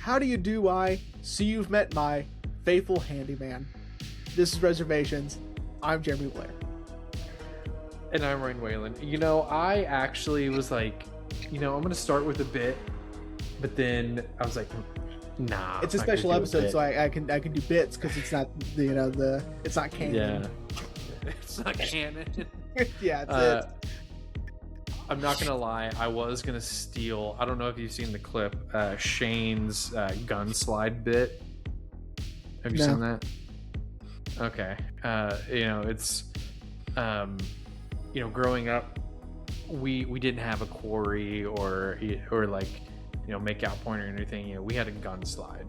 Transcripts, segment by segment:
How do you do? I see you've met my faithful handyman. This is Reservations. I'm Jeremy Blair. And I'm Raine Whalen. You know, I actually was like, I'm going to start with a bit, but then I was like, nah. It's a special episode, so I can do bits because it's not it's not canon. Yeah, it's not canon. Yeah, it's it. I'm not gonna lie, I was gonna steal. I don't know if you've seen the clip, Shane's gun slide bit. Have you seen that? Okay. It's growing up, we didn't have a quarry or like make out point or anything. We had a gun slide.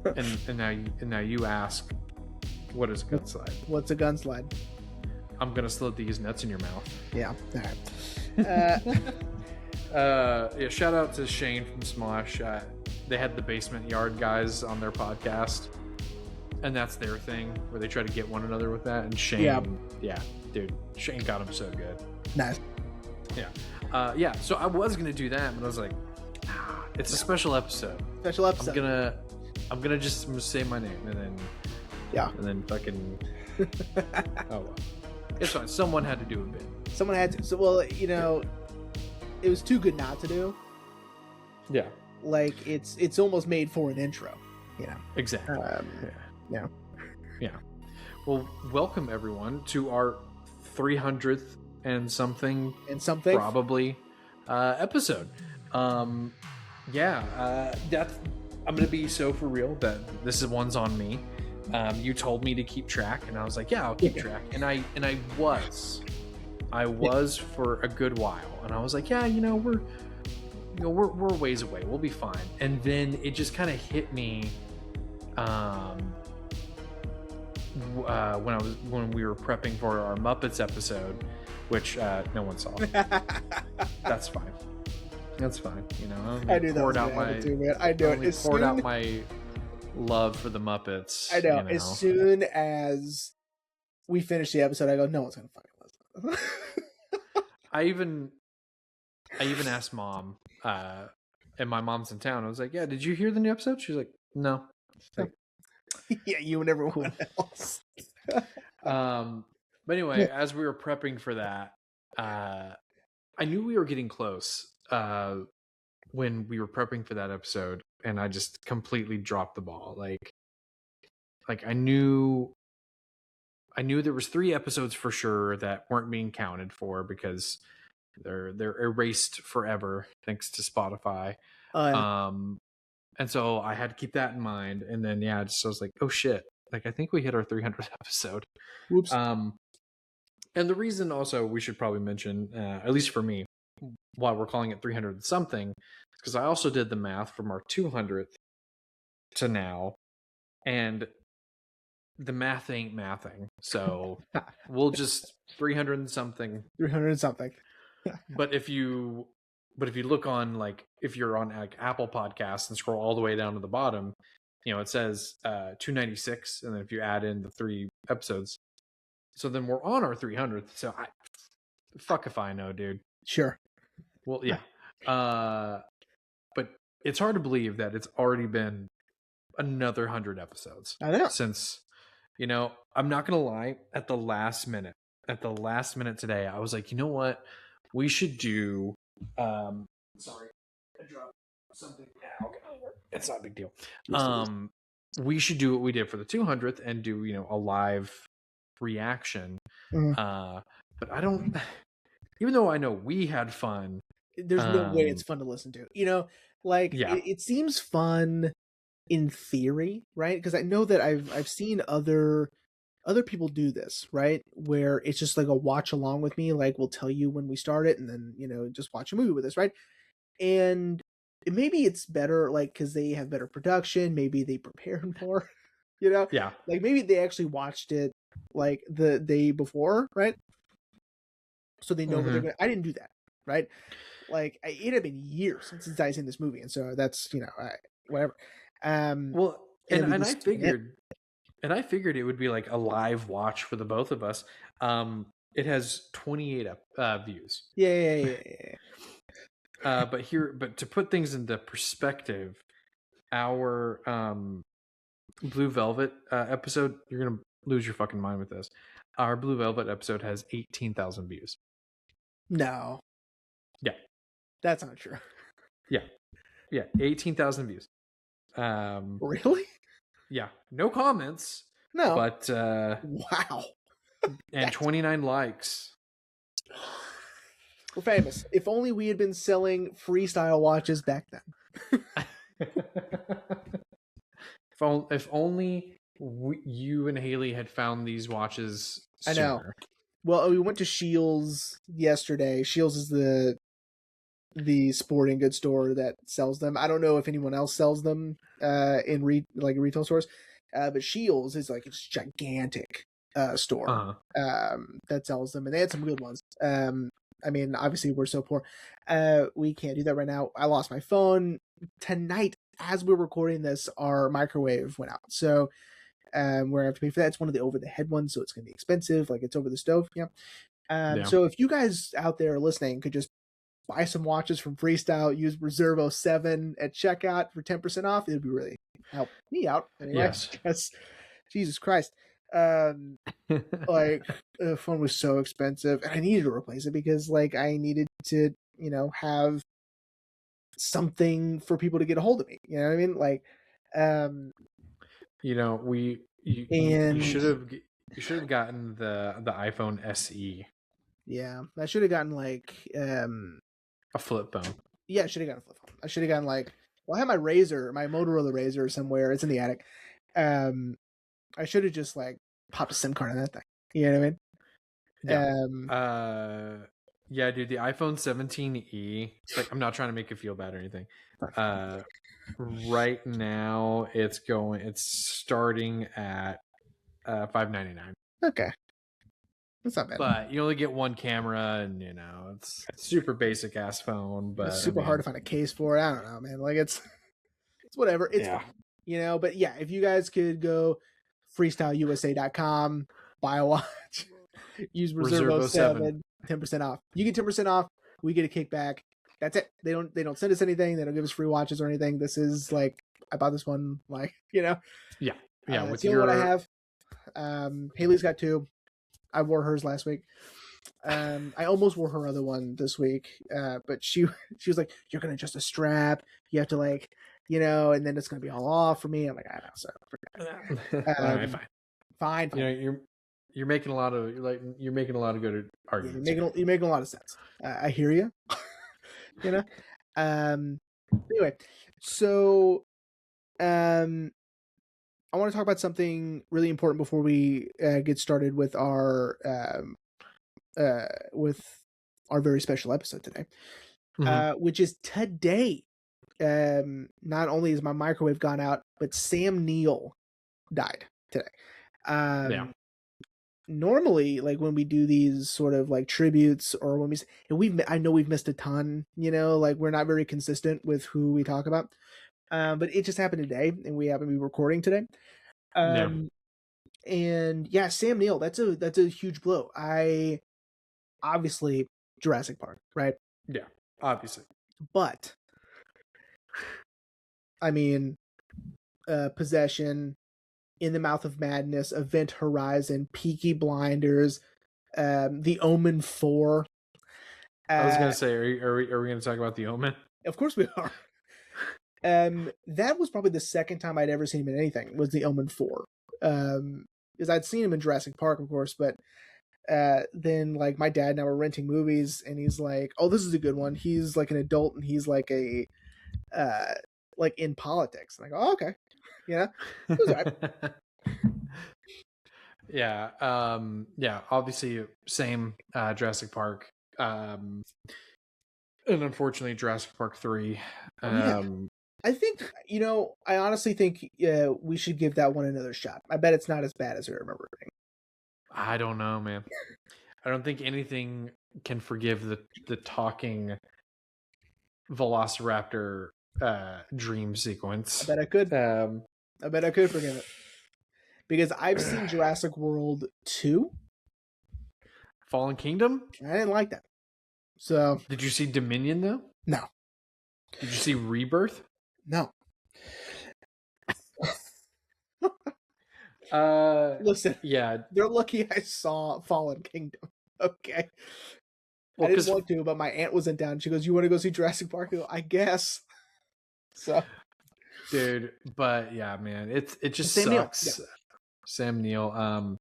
and now you ask, what is a gun slide? What's a gun slide? I'm gonna slip these nuts in your mouth. Yeah. All right. Shout out to Shane from Smosh. They had the Basement Yard guys on their podcast, and that's their thing where they try to get one another with that. And Shane, dude, Shane got him so good. Nice. Yeah. So I was gonna do that, but I was like, it's a special episode. Special episode. I'm gonna say my name and then fucking. Oh well. It's fine. Someone had to do a bit. Someone had to. So, well, it was too good not to do. Yeah. Like, it's almost made for an intro, Exactly. Yeah. Well, welcome everyone to our 300th and something probably episode. That's. I'm gonna be so for real that this one's on me. You told me to keep track, and I was like, yeah, I'll keep track. And I was for a good while, and I was like, yeah, we're ways away, we'll be fine. And then it just kind of hit me when we were prepping for our Muppets episode, which no one saw. That's fine. I knew that was my too, man. I know it. Poured out my love for the Muppets. I know. As soon as we finish the episode, I go, no one's gonna fucking listen. I even asked Mom, and my mom's in town. I was like, yeah, did you hear the new episode? She's like, no. Like, yeah, you and everyone else. But anyway, as we were prepping for that, I knew we were getting close when we were prepping for that episode, and I just completely dropped the ball. Like I knew there was 3 episodes for sure that weren't being counted for because they're erased forever thanks to Spotify. And so I had to keep that in mind. And then I was like, oh shit, like I think we hit our 300th episode. Whoops. And the reason also we should probably mention, at least for me, why we're calling it 300 something, because I also did the math from our 200th to now, and the math ain't mathing. So we'll just 300 something. 300 something. But if you look on, like, if you're on like Apple Podcasts and scroll all the way down to the bottom, it says 296, and then if you add in the 3 episodes, so then we're on our 300th. So fuck if I know, dude. Sure. Well, yeah. But it's hard to believe that it's already been another 100 episodes. I know. Since, I'm not going to lie, at the last minute today, I was like, you know what? We should do, sorry, I dropped something. Okay. It's not a big deal. We should do what we did for the 200th and do, a live reaction. Mm-hmm. But I don't, even though I know we had fun, there's no way it's fun to listen to. It seems fun in theory, right? Because I know that I've seen other people do this, right? Where it's just like a watch along with me, like we'll tell you when we start it, and then just watch a movie with us, right? And maybe it's better, like, because they have better production, maybe they prepared more, Yeah. Like maybe they actually watched it like the day before, right? So they know what they're gonna. I didn't do that, right? Like it had been years since I've seen this movie, and so that's whatever. Well, and I figured it would be like a live watch for the both of us. It has 28 views. Yeah. But to put things into perspective, our Blue Velvet episode, you're gonna lose your fucking mind with this. Our Blue Velvet episode has 18,000 views. No. Yeah. That's not true. Yeah. 18,000 views. Really? Yeah. No comments. No. But wow. And 29 likes. We're famous. If only we had been selling freestyle watches back then. If only you and Haley had found these watches sooner. I know. Well, we went to Scheels yesterday. Scheels is the sporting goods store that sells them. I don't know if anyone else sells them in retail stores, but Scheels is like it's gigantic store that sells them, and they had some good ones. I mean, obviously we're so poor, we can't do that right now. I lost my phone tonight as we're recording this. Our microwave went out, so we're gonna have to pay for that. It's one of the over the head ones, so it's gonna be expensive. Like it's over the stove. Yeah. So if you guys out there listening could just buy some watches from Freestyle, use Reservos 7 at checkout for 10% off, it would be really help me out. Anyway, yes. Jesus Christ. Like the phone was so expensive and I needed to replace it because like I needed to, have something for people to get a hold of me. You know what I mean? Like, you should have gotten the iPhone SE. Yeah, I should have gotten like a flip phone. Yeah, I should have gotten a flip phone. I should have gotten like, well, I have my Motorola Razor somewhere. It's in the attic. I should have just like popped a SIM card on that thing. You know what I mean? Yeah. Yeah, dude, the iPhone 17e. Like, I'm not trying to make you feel bad or anything. Right now, it's starting at $599. Okay. That's not bad. But you only get one camera, and it's super basic ass phone. But it's super hard to find a case for it. I don't know, man. Like it's whatever. It's fine, But yeah, if you guys could go freestyleusa.com, buy a watch, use Reservos 7, 10% off. You get 10% off. We get a kickback. That's it. They don't send us anything. They don't give us free watches or anything. This is like I bought this one. Like Yeah. With the one I have. Haley's got 2. I wore hers last week. I almost wore her other one this week, but she was like, "You're gonna adjust a strap. You have to like, and then it's gonna be all off for me." I'm like, "I know." So, all right, fine. You're making a lot of good arguments. You're making a lot of sense. I hear you. Anyway, so I want to talk about something really important before we get started with our very special episode today, which is today. Not only is my microwave gone out, but Sam Neill died today. Normally, like when we do these sort of like tributes, or when I know we've missed a ton. Like we're not very consistent with who we talk about. But it just happened today, and we happen to be recording today. And yeah, Sam Neill, that's a huge blow. Obviously Jurassic Park, right? Yeah, obviously. But I mean, Possession, In the Mouth of Madness, Event Horizon, Peaky Blinders, The Omen 4. I was gonna say, are we gonna talk about The Omen? Of course we are. That was probably the second time I'd ever seen him in anything, was The Omen 4. Because I'd seen him in Jurassic Park, of course, but then like my dad and I were renting movies, and he's like, "Oh, this is a good one." He's like an adult, and he's like a like in politics. And I go, "Oh, okay." It was all right. Yeah. Obviously, same Jurassic Park. And unfortunately, Jurassic Park 3. I think, I honestly think we should give that one another shot. I bet it's not as bad as I remember it being. I don't know, man. I don't think anything can forgive the talking Velociraptor dream sequence. I bet I could. I bet I could forgive it. Because I've seen Jurassic World 2. Fallen Kingdom? I didn't like that. So did you see Dominion though? No, Did you see Rebirth? No. Listen, yeah, they're lucky I saw Fallen Kingdom. Okay. well, I didn't because want to, but my aunt was in town. She goes, "You want to go see Jurassic Park?" I go, "I guess." So, dude, but yeah, man, it just Sam Neill. Yeah. sucks. Sam Neill.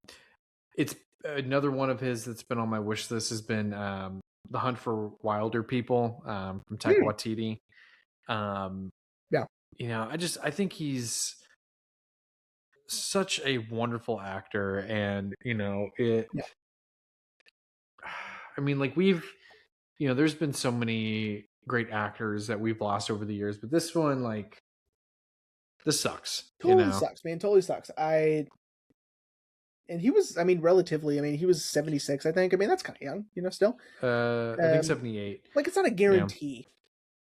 It's another one of his that's been on my wish list has been The Hunt for Wilder People from Taika Waititi. Yeah. You know, I think he's such a wonderful actor, and you know it. Yeah. I mean, like there's been so many great actors that we've lost over the years, but this one, like, this sucks. Totally sucks, man. Totally sucks. And he was, I mean, relatively, I mean, he was 76, I think. I mean, that's kind of young, still. I think 78. Like, it's not a guarantee,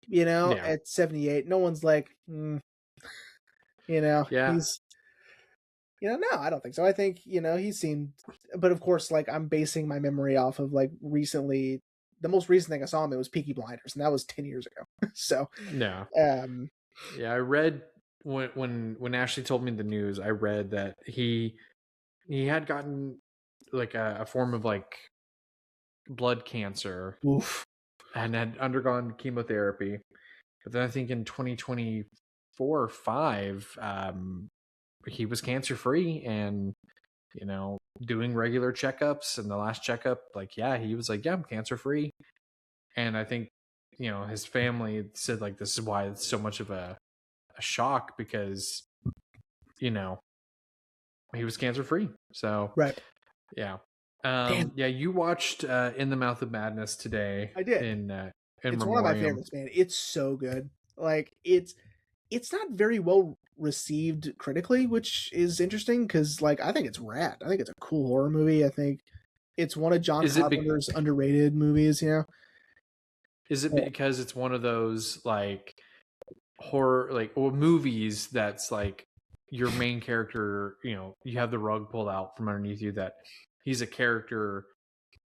Yeah. at 78. No one's like, Yeah. he's, no, I don't think so. I think, he seemed, but of course, like, I'm basing my memory off of, like, recently, the most recent thing I saw him in was Peaky Blinders, and that was 10 years ago. So, no. Yeah, I read when Ashley told me the news, I read that he had gotten like a form of like blood cancer. Oof. And had undergone chemotherapy. But then I think in 2024 or 5, he was cancer free and doing regular checkups. And the last checkup, like, he was like, I'm cancer free. And I think his family said, like, this is why it's so much of a shock, because he was cancer free. So right. Yeah. You watched In the Mouth of Madness today. I did. In it's Memoriam. One of my favorites, man. It's so good. Like, it's not very well received critically, which is interesting because, like, I think it's rad. I think it's a cool horror movie. I think it's one of John Carpenter's underrated movies. Is it because it's one of those like horror, like, or movies that's like your main character, you have the rug pulled out from underneath you, that he's a character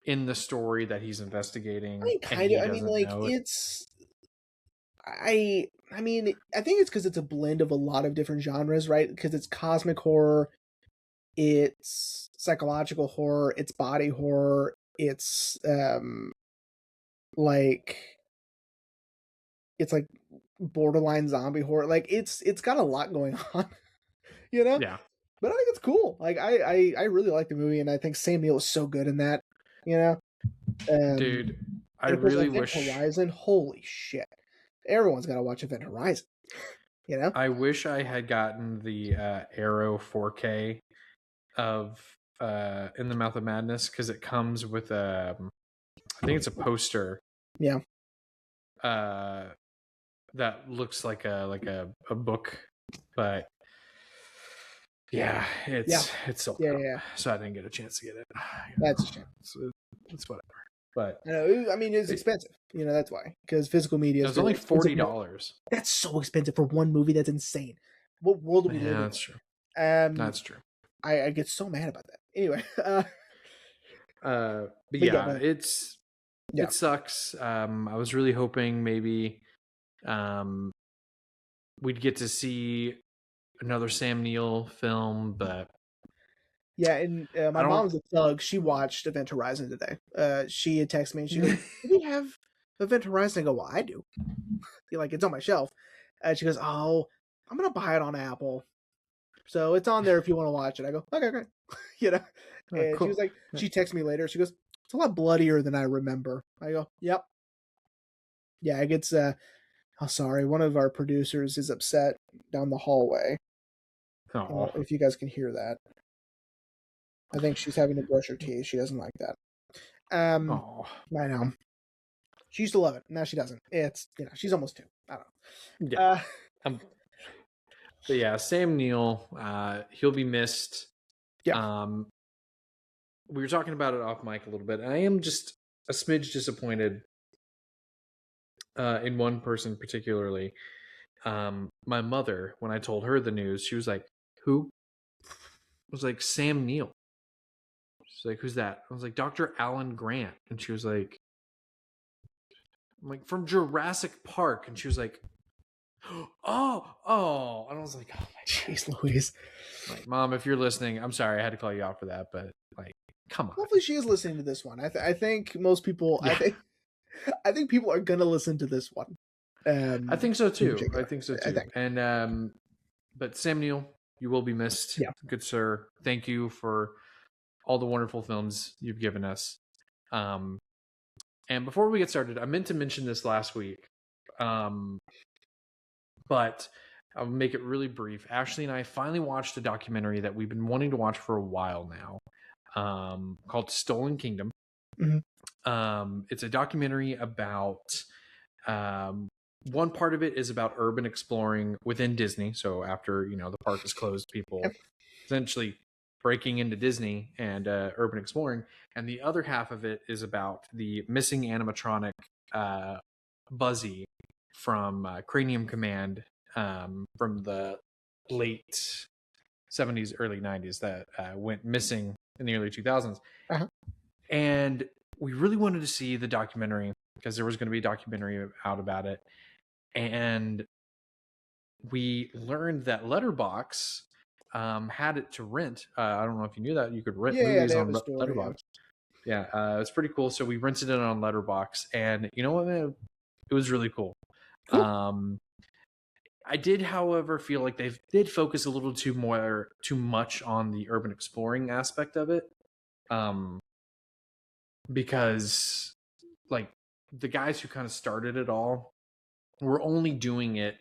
in the story that he's investigating? I mean, kind of. I mean, like, it's. I mean, I think it's because it's a blend of a lot of different genres, right? Because it's cosmic horror, it's psychological horror, it's body horror, it's like borderline zombie horror. Like, it's got a lot going on, Yeah. But I think it's cool. Like, I really like the movie, and I think Sam Neill is so good in that. Dude, I really wish Horizon. Holy shit! Everyone's got to watch Event Horizon. I wish I had gotten the Arrow 4K of In the Mouth of Madness, because it comes with I think it's a poster. Yeah. That looks like a book, but it's sold out. Yeah. So I didn't get a chance to get it. That's a shame. It's whatever. But I mean, it's expensive. That's why, because physical media is only $40. That's so expensive for one movie. That's insane. What world do we live in? That's true. That's true. I get so mad about that. Anyway. It sucks. I was really hoping maybe we'd get to see another Sam Neill film, but yeah, and my mom's a thug. She watched Event Horizon today. She had texted me and she goes, "Do we have Event Horizon?" I go, "Well, I do." Like, it's on my shelf. And she goes, "Oh, I'm gonna buy it on Apple, so it's on there if you want to watch it." I go, "Okay, great." And cool. She was like, she texted me later. She goes, "It's a lot bloodier than I remember." I go, "Yep." Yeah, it gets. Oh, sorry. One of our producers is upset down the hallway. If you guys can hear that. I think she's having to brush her teeth. She doesn't like that. I know. She used to love it. Now she doesn't. It's, she's almost 2. I don't know. Yeah. But yeah, Sam Neill, he'll be missed. Yeah. We were talking about it off mic a little bit. I am just a smidge disappointed in one person particularly. My mother, when I told her the news, she was like, "Who?" I was like, "Sam Neill." She's like, "Who's that?" I was like, "Dr. Alan Grant." And she was like, I'm like, from Jurassic Park. And she was like, oh. And I was like, oh my Jeez Louise. Like, Mom, if you're listening, I'm sorry I had to call you out for that, but like, come on. Hopefully she is listening to this one. I think most people, yeah. I think people are gonna listen to this one. I think so too. And but Sam Neill, you will be missed. Yeah. Good sir. Thank you for all the wonderful films you've given us. And before we get started, I meant to mention this last week, but I'll make it really brief. Ashley and I finally watched a documentary that we've been wanting to watch for a while now, called Stolen Kingdom. Mm-hmm. It's a documentary about, one part of it is about urban exploring within Disney. So after, the park is closed, people essentially breaking into Disney and urban exploring. And the other half of it is about the missing animatronic Buzzy from Cranium Command, from the late 70s, early 90s that went missing in the early 2000s. Uh-huh. And we really wanted to see the documentary because there was going to be a documentary out about it. And we learned that Letterboxd had it to rent. I don't know if you knew that. You could rent movies on Letterboxd. Yeah, it's pretty cool. So we rented it on Letterboxd. And you know what, man? It was really cool. I did, however, feel like they did focus a little too much on the urban exploring aspect of it. Because like the guys who kind of started it all were only doing it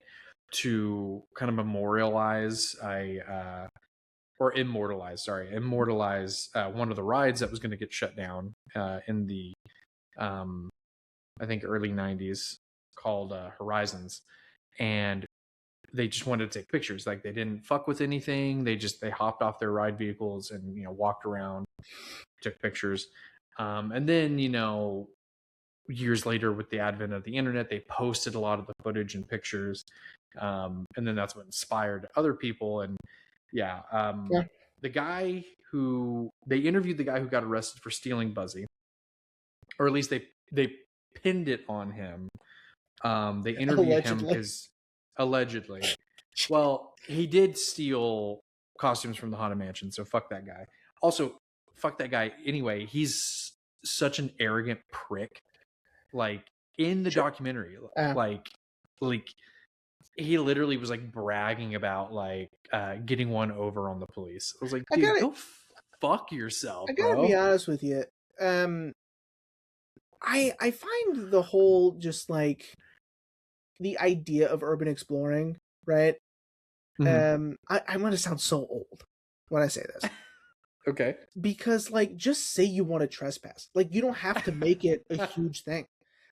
to kind of immortalize one of the rides that was going to get shut down in the I think early 90s, called Horizons. And they just wanted to take pictures. Like, they didn't fuck with anything. They hopped off their ride vehicles and walked around, took pictures. And then years later, with the advent of the internet, they posted a lot of the footage and pictures, and then that's what inspired other people. And the guy who they interviewed, the guy who got arrested for stealing Buzzy, or at least they pinned it on him. They interviewed him because allegedly, well, he did steal costumes from the Haunted Mansion, so fuck that guy. Also, fuck that guy anyway. He's such an arrogant prick. Like, in the documentary, like he literally was like bragging about like getting one over on the police. I was like, dude, go fuck yourself, bro. I gotta be honest with you. I find the whole just like the idea of urban exploring, right? I'm gonna sound so old when I say this. Okay. Because like, just say you want to trespass. Like, you don't have to make it a huge thing.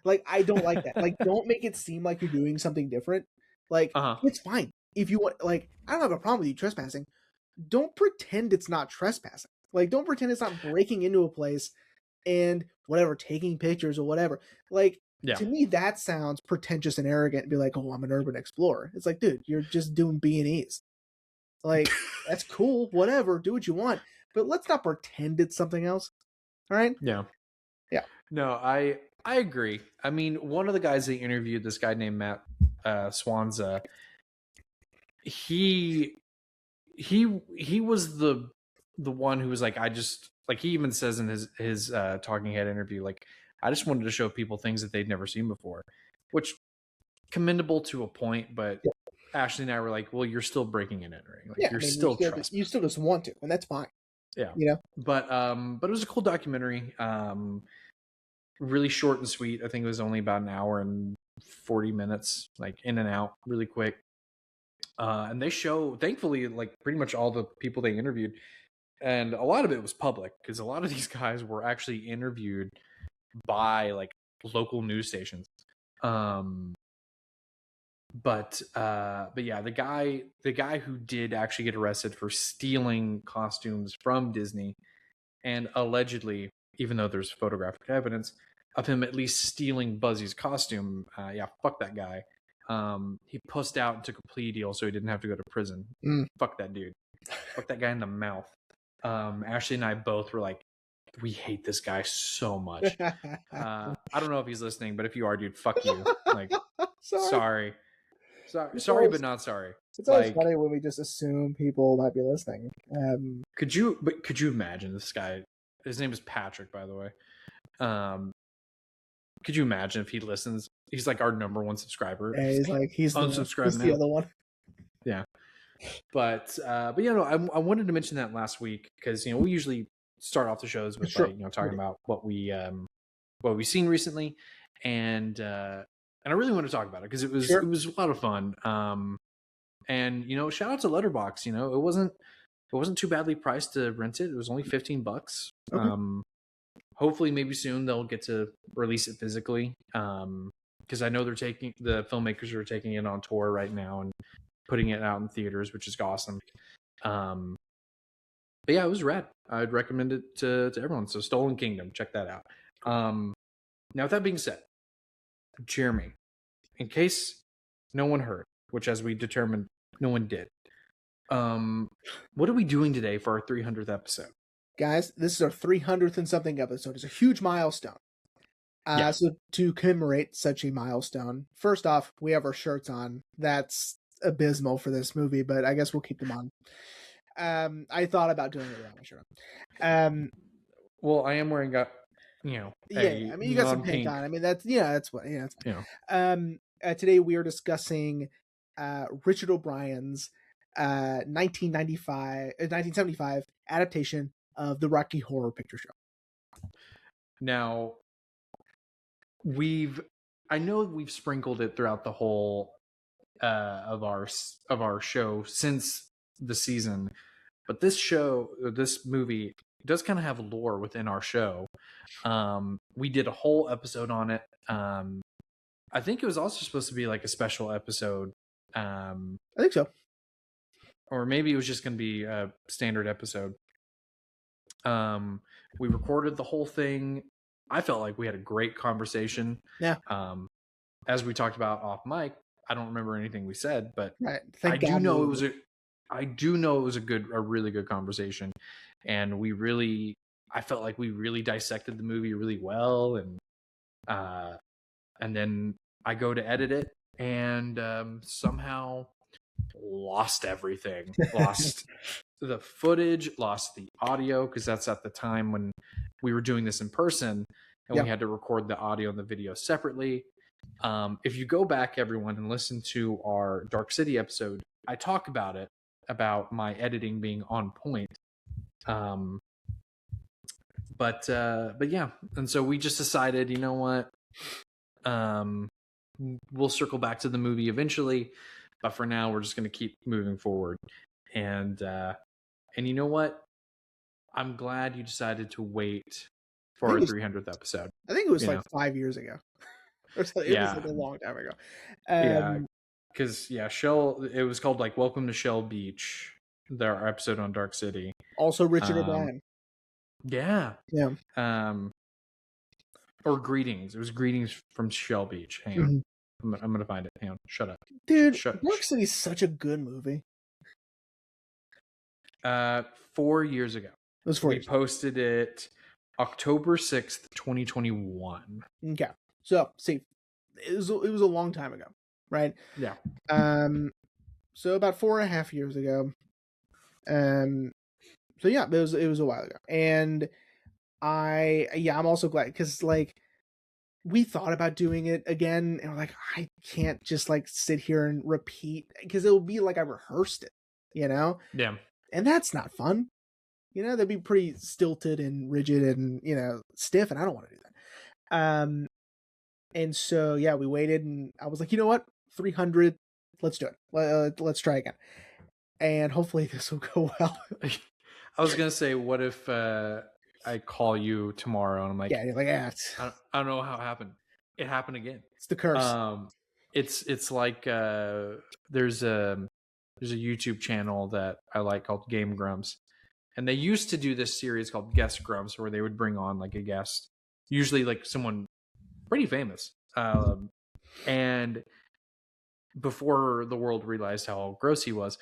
Like, I don't like that. Like, don't make it seem like you're doing something different. Like, it's fine. If you want, like, I don't have a problem with you trespassing. Don't pretend it's not trespassing. Like, don't pretend it's not breaking into a place and whatever, taking pictures or whatever. Like, to me, that sounds pretentious and arrogant and be like, oh, I'm an urban explorer. It's like, dude, you're just doing B&Es. Like, that's cool. Whatever. Do what you want. But let's not pretend it's something else. All right? Yeah. No, I agree. I mean, one of the guys they interviewed, this guy named Matt Swanza, he was the one who was like, he even says in his talking head interview, like, I just wanted to show people things that they'd never seen before, which commendable to a point, but Ashley and I were like, well, you're still breaking and entering. Like, you still just want to, and that's fine. Yeah. But it was a cool documentary. Really short and sweet. I think it was only about an hour and 40 minutes, like in and out, really quick. And they show, thankfully, like pretty much all the people they interviewed, and a lot of it was public because a lot of these guys were actually interviewed by like local news stations. But yeah, the guy who did actually get arrested for stealing costumes from Disney, and allegedly, even though there's photographic evidence of him at least stealing Buzzy's costume, fuck that guy. He pussed out and took a plea deal so he didn't have to go to prison. Fuck that dude. Fuck that guy in the mouth. Ashley and I both were like, we hate this guy so much. I don't know if he's listening, but if you are, dude, fuck you. Like, sorry, but not sorry. It's always funny when we just assume people might be listening. Could you imagine this guy? His name is Patrick, by the way. Could you imagine if he listens? He's like our number one subscriber. Yeah, he's the other one. Yeah. But you know, I wanted to mention that last week because, you know, we usually start off the shows with like, you know, talking about what we've seen recently, and I really want to talk about it because it was a lot of fun. And you know, shout out to Letterboxd. You know, it wasn't too badly priced to rent it. It was only $15. Okay. Hopefully, maybe soon they'll get to release it physically. Because I know the filmmakers are taking it on tour right now and putting it out in theaters, which is awesome. But yeah, it was rad. I'd recommend it to everyone. So Stolen Kingdom, check that out. Now, with that being said, Jeremy, in case no one heard, which as we determined, no one did, what are we doing today for our 300th episode? Guys, this is our 300th and something episode. It's a huge milestone. So to commemorate such a milestone, first off, we have our shirts on. That's abysmal for this movie, but I guess we'll keep them on. I thought about doing it without my shirt on. Well, I am wearing I mean, you got some pink on. I mean, that's what. Today we are discussing Richard O'Brien's 1975 adaptation of the Rocky Horror Picture Show. Now, I know we've sprinkled it throughout the whole of our show since the season, but this movie does kind of have lore within our show. We did a whole episode on it. I think it was also supposed to be like a special episode. I think so. Or maybe it was just going to be a standard episode. We recorded the whole thing. I felt like we had a great conversation. Yeah. As we talked about off mic, I don't remember anything we said, but right. I do know it was a really good conversation, and I felt like we really dissected the movie really well, and then I go to edit it and somehow lost everything. Lost the footage, lost the audio, because that's at the time when we were doing this in person and we had to record the audio and the video separately. If you go back, everyone, and listen to our Dark City episode, I talk about my editing being on point. But yeah, and so we just decided, you know what, we'll circle back to the movie eventually, but for now we're just going to keep moving forward. And you know what, I'm glad you decided to wait for our 300th episode. I think it was 5 years ago. It was like a long time ago. Because it was called like Welcome to Shell Beach, our episode on Dark City. Also Richard O'Brien. Yeah. Or Greetings. It was Greetings from Shell Beach. Hang on. I'm gonna find it. Hang on. Shut up. Dude, Dark City is such a good movie. 4 years ago. It was 4 years. We posted it October 6th, 2021. Okay. So, see, it was a long time ago, right? Yeah. So about 4.5 years ago. So yeah, it was a while ago. And I'm also glad, because like we thought about doing it again, and we're like, I can't just like sit here and repeat, because it will be like I rehearsed it, you know? Yeah. And that's not fun. You know, that'd be pretty stilted and rigid and, you know, stiff, and I don't want to do that. And so, yeah, we waited, and I was like, you know what? 300, let's do it. Let's try again. And hopefully this will go well. I was going to say, what if I call you tomorrow and I'm like, you're like, I don't know how it happened. It happened again. It's the curse. It's like there's a YouTube channel that I like called Game Grumps. And they used to do this series called Guest Grumps, where they would bring on like a guest, usually like someone pretty famous. And before the world realized how gross he was,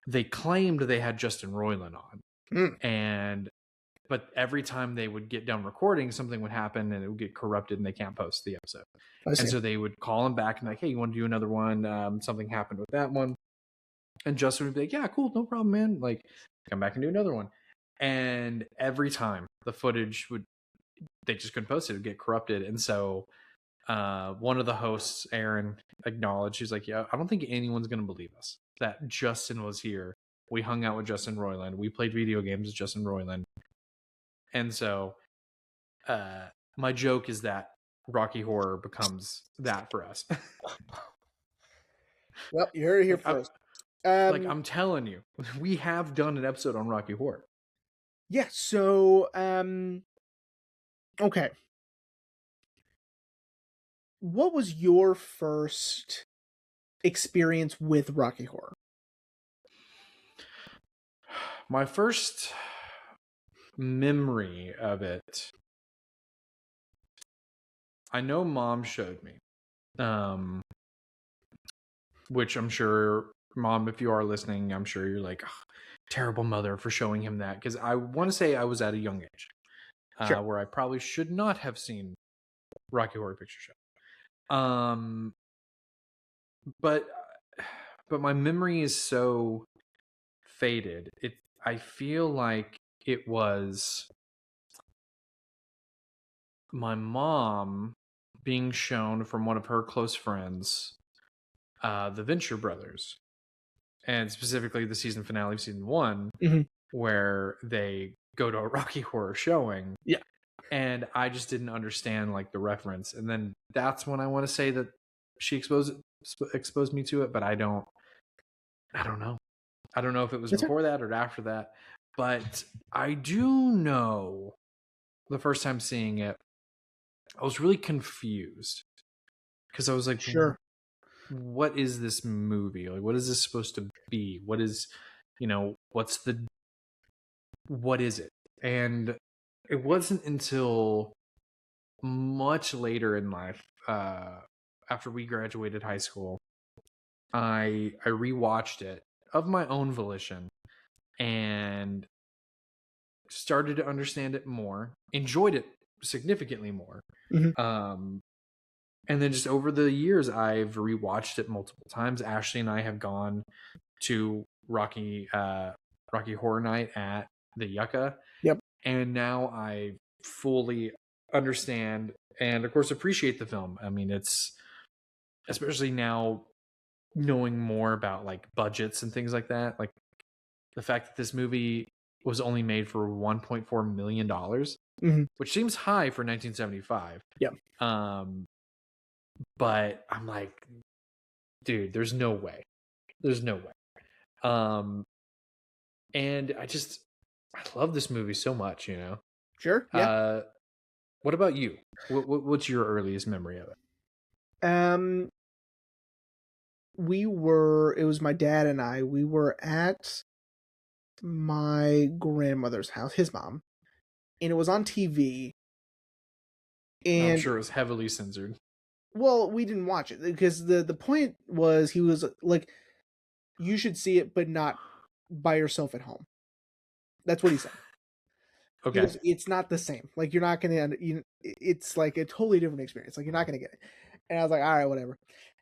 they claimed they had Justin Roiland on. And but every time they would get done recording, something would happen and it would get corrupted and they can't post the episode. And so they would call him back and like, hey, you want to do another one? Something happened with that one. And Justin would be like, yeah, cool, no problem, man. Like, come back and do another one. And every time the footage they just couldn't post it. It would get corrupted. And so one of the hosts, Aaron, acknowledged, he's like, yeah, I don't think anyone's going to believe us that Justin was here. We hung out with Justin Roiland. We played video games with Justin Roiland. And so my joke is that Rocky Horror becomes that for us. Well, you heard it here first. I'm telling you, we have done an episode on Rocky Horror. Yeah, so okay. What was your first experience with Rocky Horror? My first memory of it, I know Mom showed me, which I'm sure, Mom, if you are listening, I'm sure you're like, oh, terrible mother for showing him that, because I want to say I was at a young age, sure, where I probably should not have seen Rocky Horror Picture Show. But my memory is so faded. I feel like it was my mom being shown from one of her close friends, the Venture Brothers, and specifically the season finale of season 1, where they go to a Rocky Horror showing. Yeah. And I just didn't understand like the reference. And then that's when I want to say that she exposed me to it, but I don't know. I don't know if it was before that or after that. But I do know the first time seeing it, I was really confused. Because I was like, sure, what is this movie? Like, what is this supposed to be? What is, what is it? And it wasn't until much later in life, after we graduated high school, I rewatched it of my own volition and started to understand it more, enjoyed it significantly more. And then just over the years, I've rewatched it multiple times. Ashley and I have gone to Rocky Horror Night at the Yucca. Yep. And now I fully understand and, of course, appreciate the film. I mean, it's, especially now knowing more about like budgets and things like that, like the fact that this movie was only made for $1.4 million, which seems high for 1975. Yeah. But I'm like, dude, there's no way. And I love this movie so much, Sure. Yeah. What about you? What's your earliest memory of it? It was my dad and I, we were at my grandmother's house, his mom, and it was on TV. And I'm sure it was heavily censored. Well, we didn't watch it because the point was, he was like, you should see it, but not by yourself at home. That's what he said. Okay. It's not the same. Like, you're not going to, it's like a totally different experience. Like, you're not going to get it. And I was like, all right, whatever.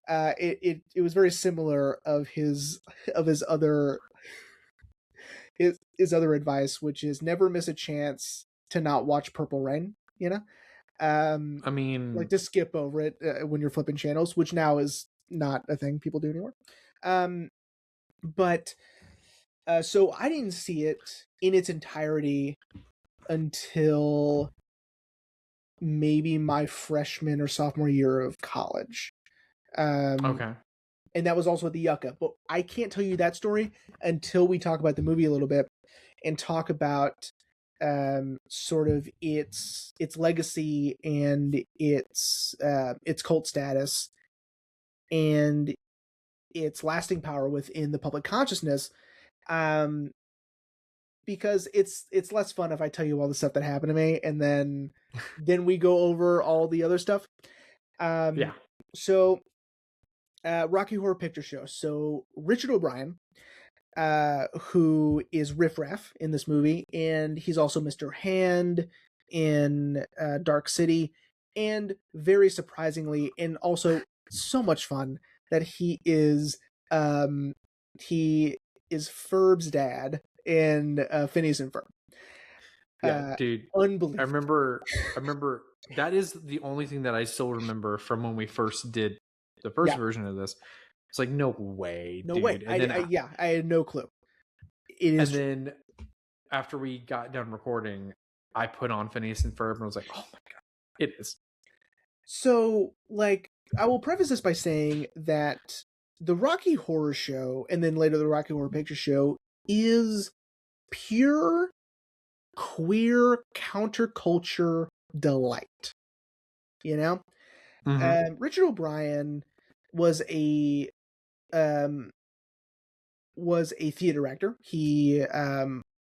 It was very similar of his other advice, which is never miss a chance to not watch Purple Rain, I mean, like, to skip over it when you're flipping channels, which now is not a thing people do anymore. But so I didn't see it in its entirety until maybe my freshman or sophomore year of college. Okay. And that was also at the Yucca. But I can't tell you that story until we talk about the movie a little bit and talk about sort of its legacy and its cult status and its lasting power within the public consciousness. Because it's less fun if I tell you all the stuff that happened to me and then we go over all the other stuff. Yeah. So Rocky Horror Picture Show. So Richard O'Brien who is Riff Raff in this movie, and he's also Mr. Hand in Dark City, and very surprisingly, and also so much fun, that um, he is Ferb's dad in Phineas and Ferb. Yeah, dude. Unbelievable. I remember that is the only thing that I still remember from when we first did the first version of this. It's like, no way, No dude. way. And then I had no clue. It is. And then after we got done recording, I put on Phineas and Ferb and I was like, oh my god, it is. So, like, I will preface this by saying that the Rocky Horror Show, and then later the Rocky Horror Picture Show, is pure queer counterculture delight. You know, Richard O'Brien was a theater actor. He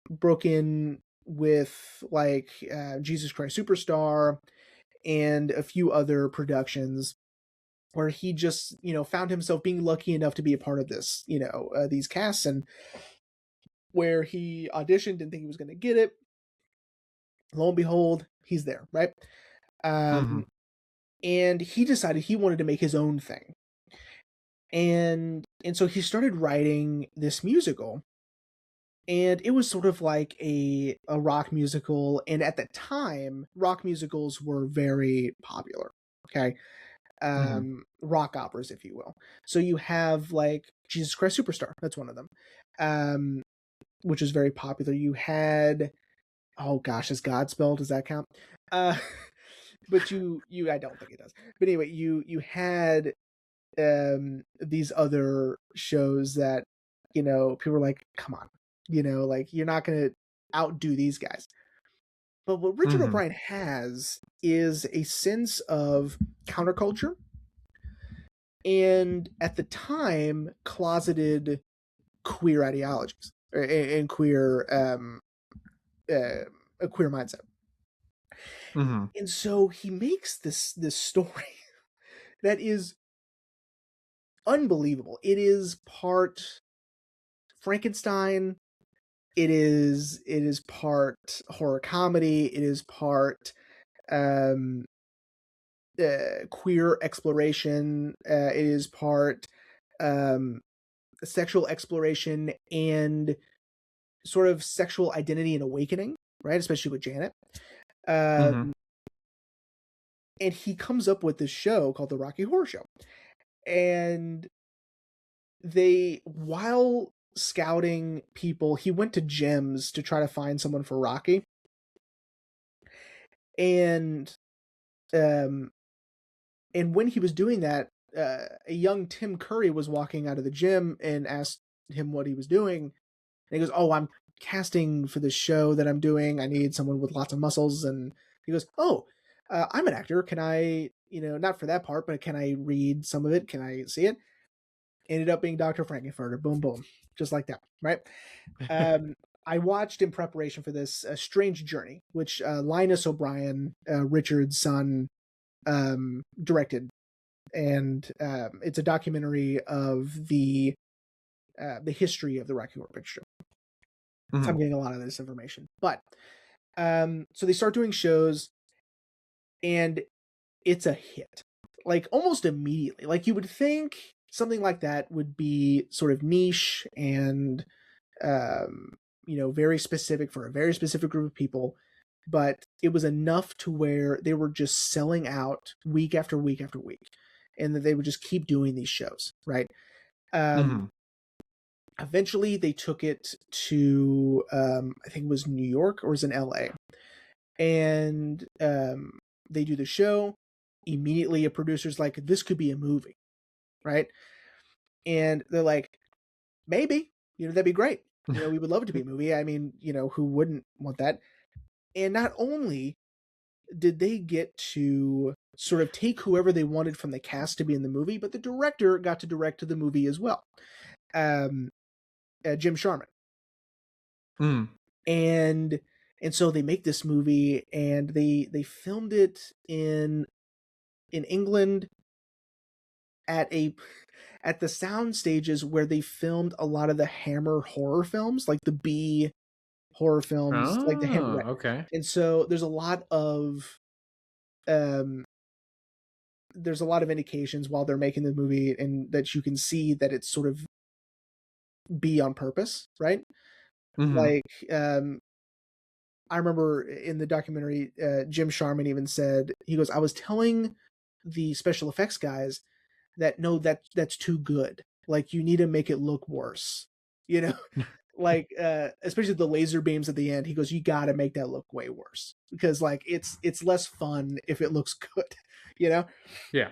broke in with like Jesus Christ Superstar and a few other productions where he just, found himself being lucky enough to be a part of this, these casts, and where he auditioned, didn't think he was going to get it. Lo and behold, he's there, right? And he decided he wanted to make his own thing. And so he started writing this musical, and it was sort of like a rock musical. And at the time, rock musicals were very popular. Okay. Rock operas, if you will. So you have like Jesus Christ Superstar. That's one of them. Which is very popular. You had, oh gosh, is Godspell, does that count? But you I don't think it does. But anyway, you had these other shows that, people were like, come on, like, you're not gonna outdo these guys. But what Richard O'Brien has is a sense of counterculture, and at the time, closeted queer ideologies and queer a queer mindset. And so he makes this story that is unbelievable. It is part Frankenstein. It is part horror comedy. It is part queer exploration. It is part sexual exploration and sort of sexual identity and awakening, right? Especially with Janet. And he comes up with this show called The Rocky Horror Show. And while scouting people, he went to gyms to try to find someone for Rocky. And when he was doing that, a young Tim Curry was walking out of the gym and asked him what he was doing. And he goes, "Oh, I'm casting for this show that I'm doing. I need someone with lots of muscles." And he goes, "Oh, I'm an actor. Can I, not for that part, but can I read some of it? Can I see it?" Ended up being Dr. Frankenfurter. Boom, boom. Just like that, right? I watched in preparation for this A Strange Journey, which Linus O'Brien, Richard's son, directed. And it's a documentary of the history of the Rocky Horror Picture Show. So I'm getting a lot of this information. But so they start doing shows, and it's a hit. Like almost immediately. Like you would think something like that would be sort of niche and very specific for a very specific group of people. But it was enough to where they were just selling out week after week after week. And that they would just keep doing these shows, right? Eventually, they took it to, I think it was New York or it was in LA. And they do the show. Immediately, a producer's like, "This could be a movie," right? And they're like, "Maybe, that'd be great. We would love it to be a movie. I mean, who wouldn't want that?" And not only did they get to sort of take whoever they wanted from the cast to be in the movie, but the director got to direct the movie as well. Jim Sharman. And so they make this movie, and they filmed it in England, at the sound stages where they filmed a lot of the Hammer horror films, like the B horror films, like the Hammer. Oh, Right. okay. And so there's a lot of um indications while they're making the movie, and that you can see that it's sort of B on purpose, right? Mm-hmm. Like I remember in the documentary, Jim Sharman even said, he goes, I was telling the special effects guys that no, that's too good. Like, you need to make it look worse. You know, like especially the laser beams at the end. He goes, you got to make that look way worse, because like it's less fun if it looks good. You know, Yeah.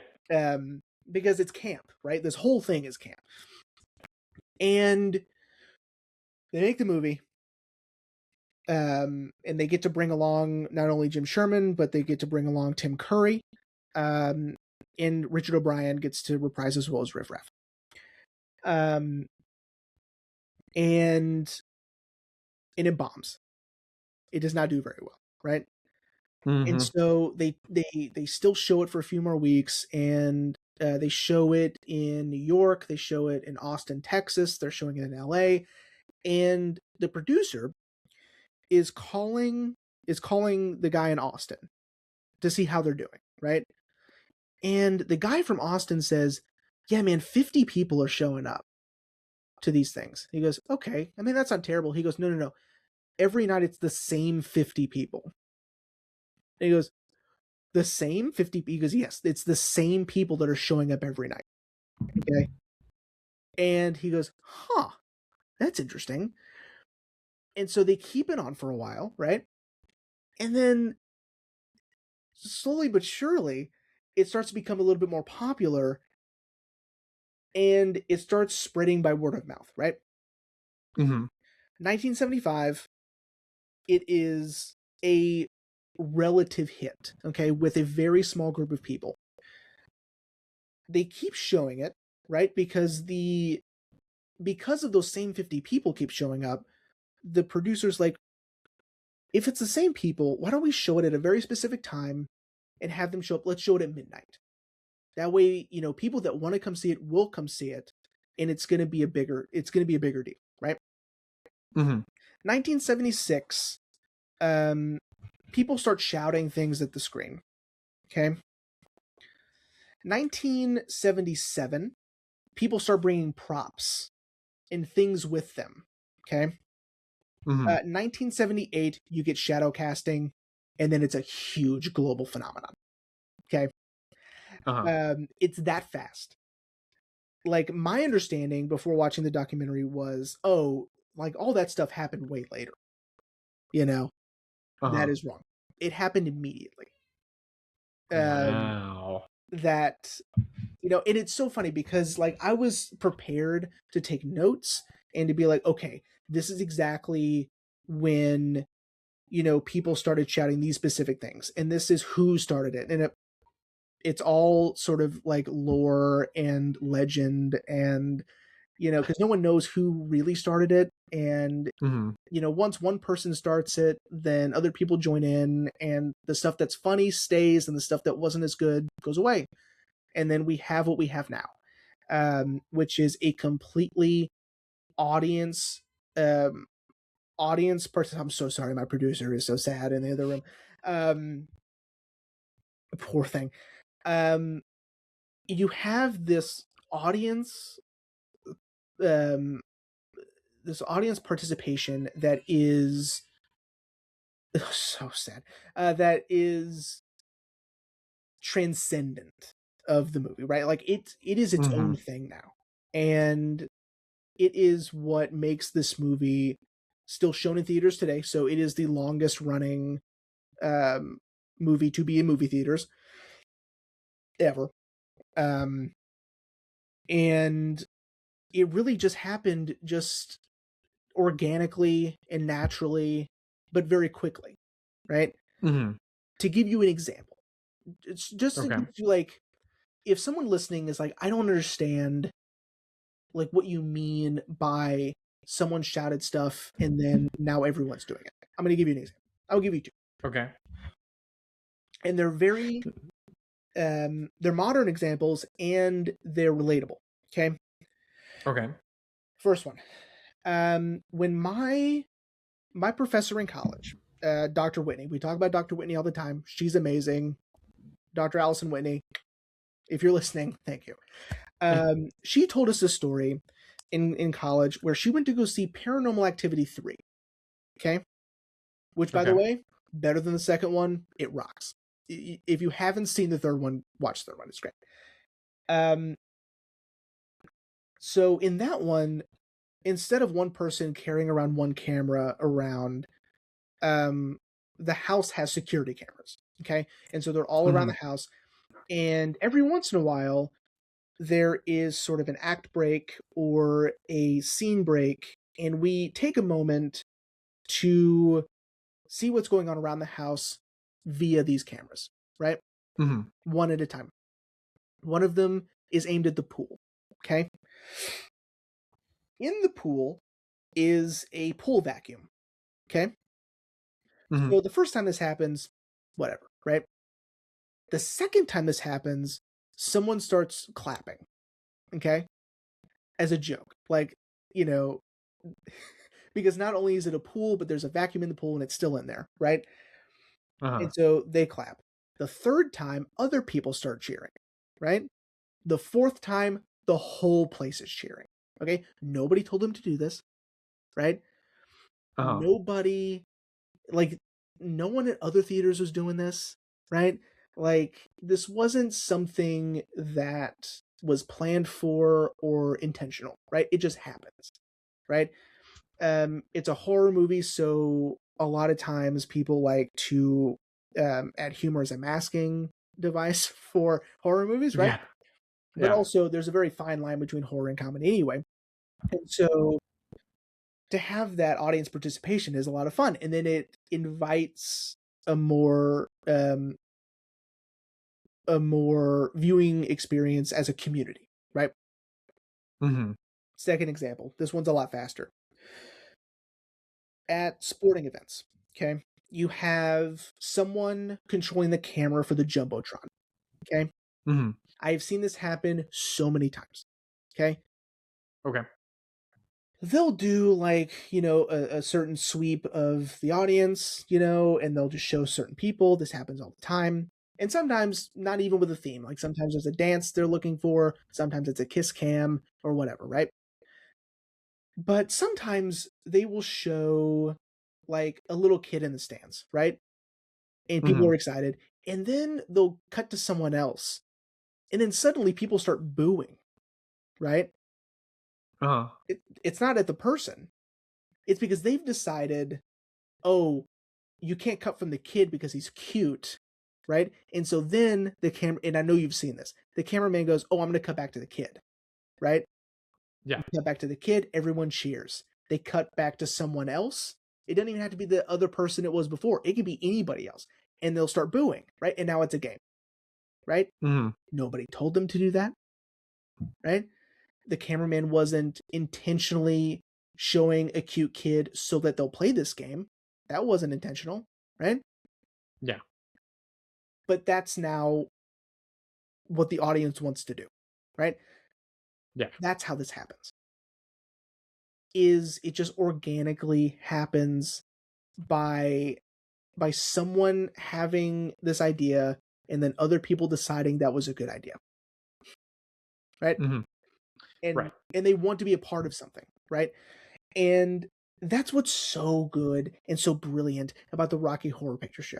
because it's camp, right? This whole thing is camp, and they make the movie. And they get to bring along not only Jim Sherman, but they get to bring along Tim Curry, and Richard O'Brien gets to reprise as well as Riff Raff. And it bombs. It does not do very well, right? And Mm-hmm. so they still show it for a few more weeks, and they show it in New York, they show it in Austin, Texas, they're showing it in LA, and the producer is calling the guy in Austin to see how they're doing, right? And the guy from Austin says, "Yeah, man, 50 people are showing up to these things." He goes, "Okay, I mean, that's not terrible." He goes, "No, no, no. Every night it's the same 50 people." And he goes, "The same 50?" He goes, "Yes, it's the same people that are showing up every night." Okay. And he goes, "Huh, that's interesting." And so they keep it on for a while, right? And then slowly but surely, it starts to become a little bit more popular, and it starts spreading by word of mouth, right? Mm-hmm. 1975, it is a relative hit, okay, with a very small group of people. They keep showing it, right? Because of those same 50 people keep showing up, the producer's like, if it's the same people, why don't we show it at a very specific time and have them show up? Let's show it at midnight. That way, people that want to come see it will come see it, and it's going to be a bigger deal, right? Mm-hmm. 1976, people start shouting things at the screen. Okay. 1977, people start bringing props and things with them. Okay. Mm-hmm. 1978, you get shadow casting, and then it's a huge global phenomenon. Okay. Uh-huh. It's that fast. Like, my understanding before watching the documentary was, oh, like all that stuff happened way later. You know, that Uh-huh. is wrong. It happened immediately. Um, Wow. that and it's so funny because like I was prepared to take notes and to be like, okay, this is exactly when people started shouting these specific things, and this is who started it, and it's all sort of like lore and legend, and because no one knows who really started it, and Mm-hmm. once one person starts it, then other people join in, and the stuff that's funny stays, and the stuff that wasn't as good goes away, and then we have what we have now, which is a completely audience um, audience person. I'm so sorry, my producer is so sad in the other room. Um, Poor thing. Um, you have um, this audience participation that is so sad. That is transcendent of the movie, right? Like it is its Mm-hmm. own thing now, and it is what makes this movie still shown in theaters today. So it is the longest running um, movie to be in movie theaters ever. Um, and it really just happened just organically and naturally, but very quickly, right? Mm-hmm. To give you an example, it's just to Okay. give you like, if someone listening is like, I don't understand like what you mean by someone shouted stuff and then now everyone's doing it. I'm going to give you an example. I'll give you two. Okay. And they're very they're modern examples and they're relatable. Okay. Okay. First one. When my professor in college, Dr. Whitney, we talk about Dr. Whitney all the time. She's amazing. Dr. Allison Whitney, if you're listening, thank you. She told us a story in college where she went to go see Paranormal Activity 3. Okay. Which, by the way, better than the second one. It rocks. If you haven't seen the third one, watch the third one. It's great. So in that one, instead of one person carrying around one camera around, the house has security cameras. Okay. And so they're all around the house. And every once in a while, there is sort of an act break or a scene break. And we take a moment to see what's going on around the house via these cameras, right? One at a time. One of them is aimed at the pool. Okay. In the pool is a pool vacuum. Okay. So the first time this happens, whatever, right? The second time this happens, someone starts clapping. Okay. As a joke. Like, you know, because not only is it a pool, but there's a vacuum in the pool and it's still in there, right? And so they clap. The third time, other people start cheering, right? The fourth time, the whole place is cheering. Okay. Nobody told them to do this, right? Nobody, like, no one at other theaters was doing this, right? Like, this wasn't something that was planned for or intentional, right? It just happens, right? It's a horror movie, so a lot of times people like to add humor as a masking device for horror movies, right? But also, there's a very fine line between horror and comedy anyway. And so to have that audience participation is a lot of fun. And then it invites a more viewing experience as a community, right? Second example. This one's a lot faster. At sporting events, okay, you have someone controlling the camera for the Jumbotron, okay? I've seen this happen so many times, okay? They'll do, like, you know, a certain sweep of the audience, you know, and they'll just show certain people. This happens all the time. And sometimes not even with a theme. Like, sometimes there's a dance they're looking for. Sometimes it's a kiss cam or whatever, right? But sometimes they will show, like, a little kid in the stands, right? And people are excited. And then they'll cut to someone else. And then suddenly people start booing, right? It's not at the person. It's because they've decided, oh, you can't cut from the kid because he's cute, right? And so then the camera, and I know you've seen this, the cameraman goes, oh, I'm going to cut back to the kid, right? Cut back to the kid, everyone cheers. They cut back to someone else. It doesn't even have to be the other person it was before. It could be anybody else. And they'll start booing, right? And now it's a game, right? Nobody told them to do that, right? The cameraman wasn't intentionally showing a cute kid so that they'll play this game. That wasn't intentional, right? But that's now what the audience wants to do, right? That's how this happens. It just organically happens by someone having this idea and then other people deciding that was a good idea, right? And they want to be a part of something, right? And that's what's so good and so brilliant about the Rocky Horror Picture Show,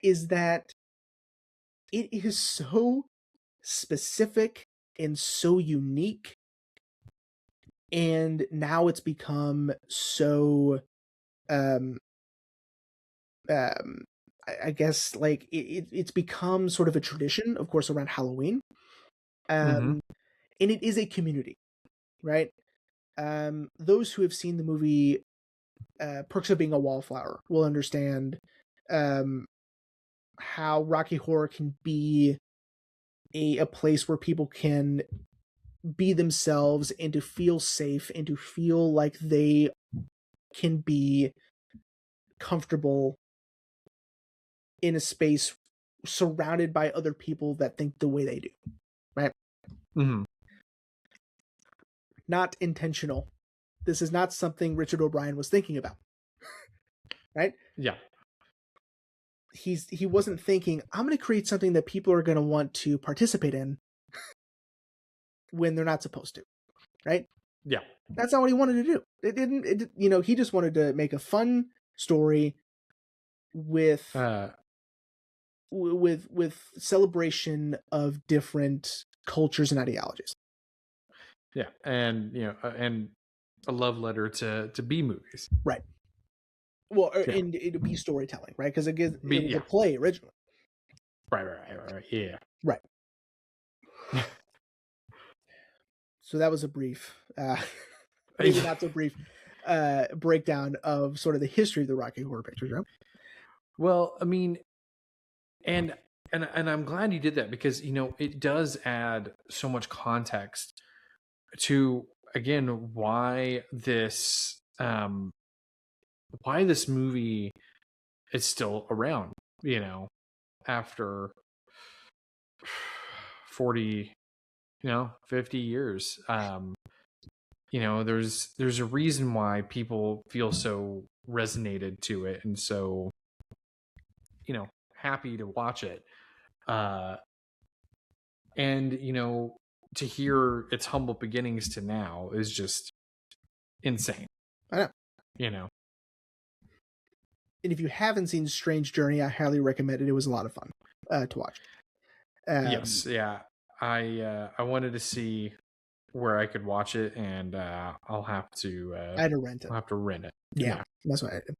is that it is so specific and so unique. And now it's become so, I guess, like, it's become sort of a tradition, of course, around Halloween. And it is a community, right? Those who have seen the movie Perks of Being a Wallflower will understand how Rocky Horror can be a place where people can be themselves and to feel safe and to feel like they can be comfortable in a space surrounded by other people that think the way they do, right? Mm-hmm. Not intentional. This is not something Richard O'Brien was thinking about, right? Yeah. He wasn't thinking, I'm going to create something that people are going to want to participate in when they're not supposed to, right? Yeah. That's not what he wanted to do. He just wanted to make a fun story with celebration of different cultures and ideologies. Yeah, and and a love letter to B movies, right? Well, and it'd be storytelling, right? Because it was a play originally. Right. Yeah. Right. So that was a brief, maybe not so brief, breakdown of sort of the history of the Rocky Horror Picture Show. Well, I mean, and I'm glad you did that, because it does add so much context to, again, why this movie is still around, after 40, 50 years. There's a reason why people feel so resonated to it and so happy to watch it, and to hear its humble beginnings to now is just insane. I know. And if you haven't seen Strange Journey, I highly recommend it. It was a lot of fun to watch. Yes, yeah. I wanted to see where I could watch it, and I'll have to. I had to rent it. I'll have to rent it. Yeah. That's what I did.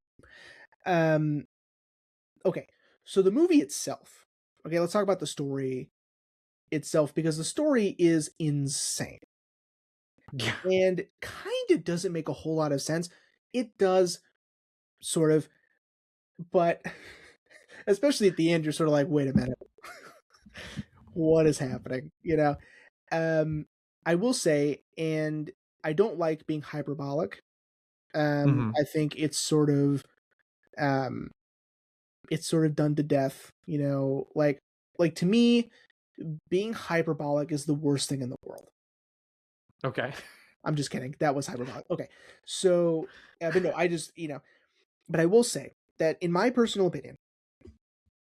Okay, so the movie itself. Okay, let's talk about the story itself, because the story is insane. Yeah. And kind of doesn't make a whole lot of sense. It does, sort of, but especially at the end, you're sort of like, wait a minute. What is happening? I will say, and I don't like being hyperbolic. I think it's sort of done to death, like to me, being hyperbolic is the worst thing in the world. Okay. I'm just kidding. That was hyperbolic. Okay. So, but no, but I will say that in my personal opinion,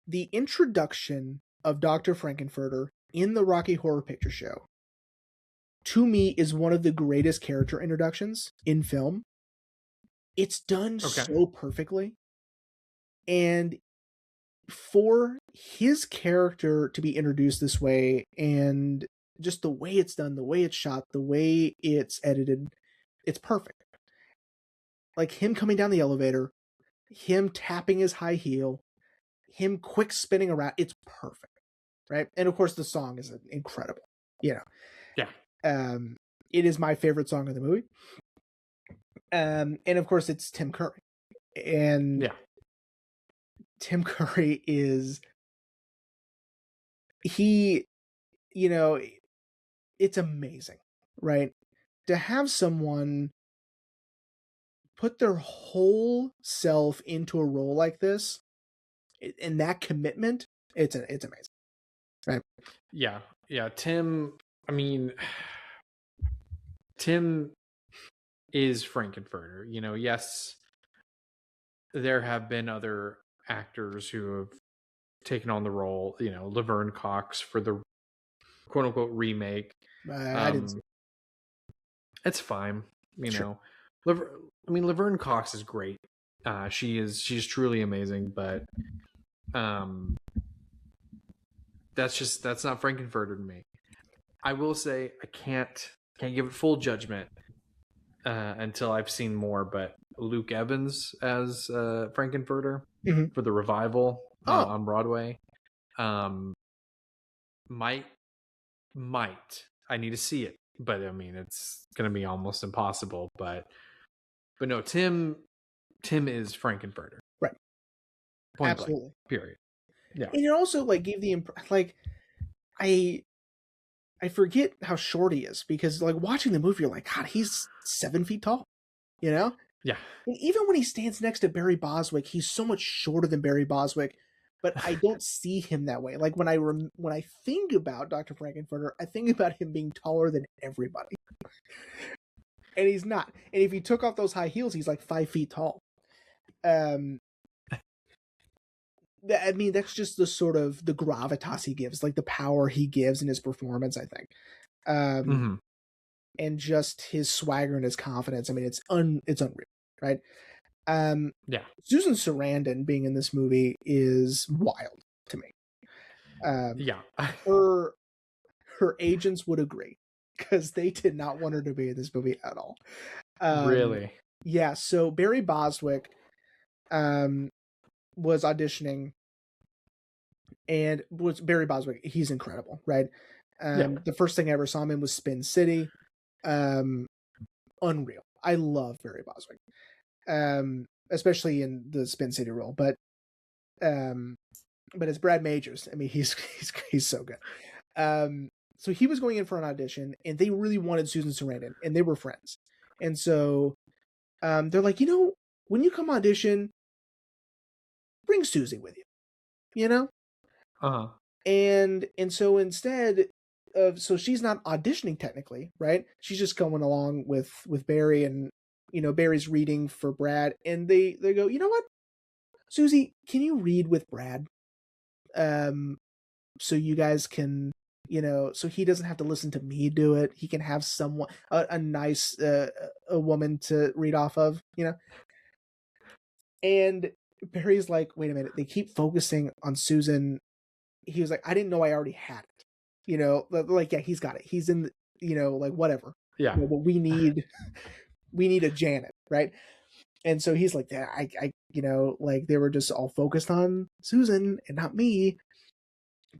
the introduction of Dr. Frankenfurter in the Rocky Horror Picture Show, to me, is one of the greatest character introductions in film. It's done so perfectly. And for his character to be introduced this way, and just the way it's done, the way it's shot, the way it's edited, it's perfect. Like him coming down the elevator, him tapping his high heel, him quick spinning around, it's perfect, right? And of course the song is incredible. Yeah. It is my favorite song of the movie. And of course it's Tim Curry. And Tim Curry is, it's amazing, right? To have someone put their whole self into a role like this, and that commitment, it's amazing, right? Yeah. Tim, I mean, Tim is Frankenfurter. Yes, there have been other actors who have taken on the role. Laverne Cox for the quote unquote remake. I didn't see it. It's fine. Laverne Cox is great. She's truly amazing, but that's not Frankenfurter to me. I will say I can't give it full judgment until I've seen more, but Luke Evans as Frankenfurter for the revival on Broadway might I need to see it, but I mean it's gonna be almost impossible, but no, Tim is Frankenfurter, right? Point absolutely blank, period. Yeah. And it also gave the I forget how short he is, because watching the movie, you're like, God, he's 7 feet tall, Yeah. And even when he stands next to Barry Boswick, he's so much shorter than Barry Boswick. but I don't see him that way. Like when I think about Dr. Frankenfurter, I think about him being taller than everybody, and he's not. And if he took off those high heels, he's like 5 feet tall. I mean, that's just the sort of the gravitas he gives, like the power he gives in his performance, I think. And just his swagger and his confidence. I mean, it's unreal, right? Yeah. Susan Sarandon being in this movie is wild to me. Yeah. Her agents would agree, because they did not want her to be in this movie at all. Really? Yeah, so Barry Bostwick was auditioning, and was Barry Bostwick. He's incredible, right? The first thing I ever saw him in was Spin City. Unreal. I love Barry Bostwick, especially in the Spin City role. But as Brad Majors, I mean, he's so good. So he was going in for an audition, and they really wanted Susan Sarandon, and they were friends. And so they're like, when you come audition, bring Susie with you, And so instead so she's not auditioning technically, right? She's just going along with Barry, and Barry's reading for Brad, and they go, you know what, Susie, can you read with Brad? So you guys can, so he doesn't have to listen to me do it. He can have someone, a nice a woman to read off of, And Barry's like, wait a minute, they keep focusing on Susan. He was like, I didn't know I already had it. Like, yeah, he's got it. He's in, like, whatever. Yeah. But we need a Janet, right? And so he's like, yeah, I like, they were just all focused on Susan and not me.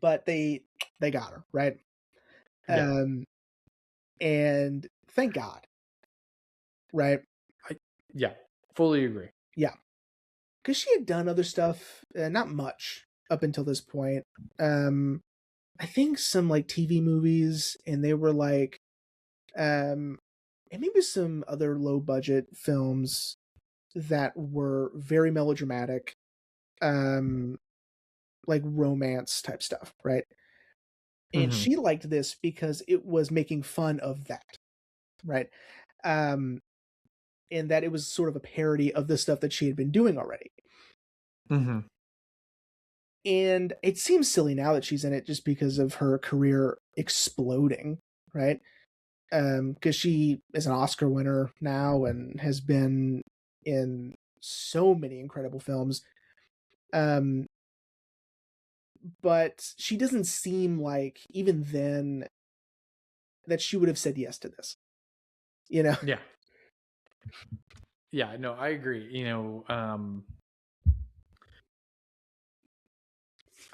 But they got her, right? Yeah. And thank God, right? Yeah, fully agree. Yeah, because she had done other stuff, not much up until this point. I think some like TV movies, and they were like, and maybe some other low budget films that were very melodramatic, like romance type stuff, right? And she liked this because it was making fun of that, right? And that it was sort of a parody of the stuff that she had been doing already. And it seems silly now that she's in it, just because of her career exploding, right? Because she is an Oscar winner now and has been in so many incredible films. But she doesn't seem like, even then, that she would have said yes to this. Yeah. Yeah, no, I agree.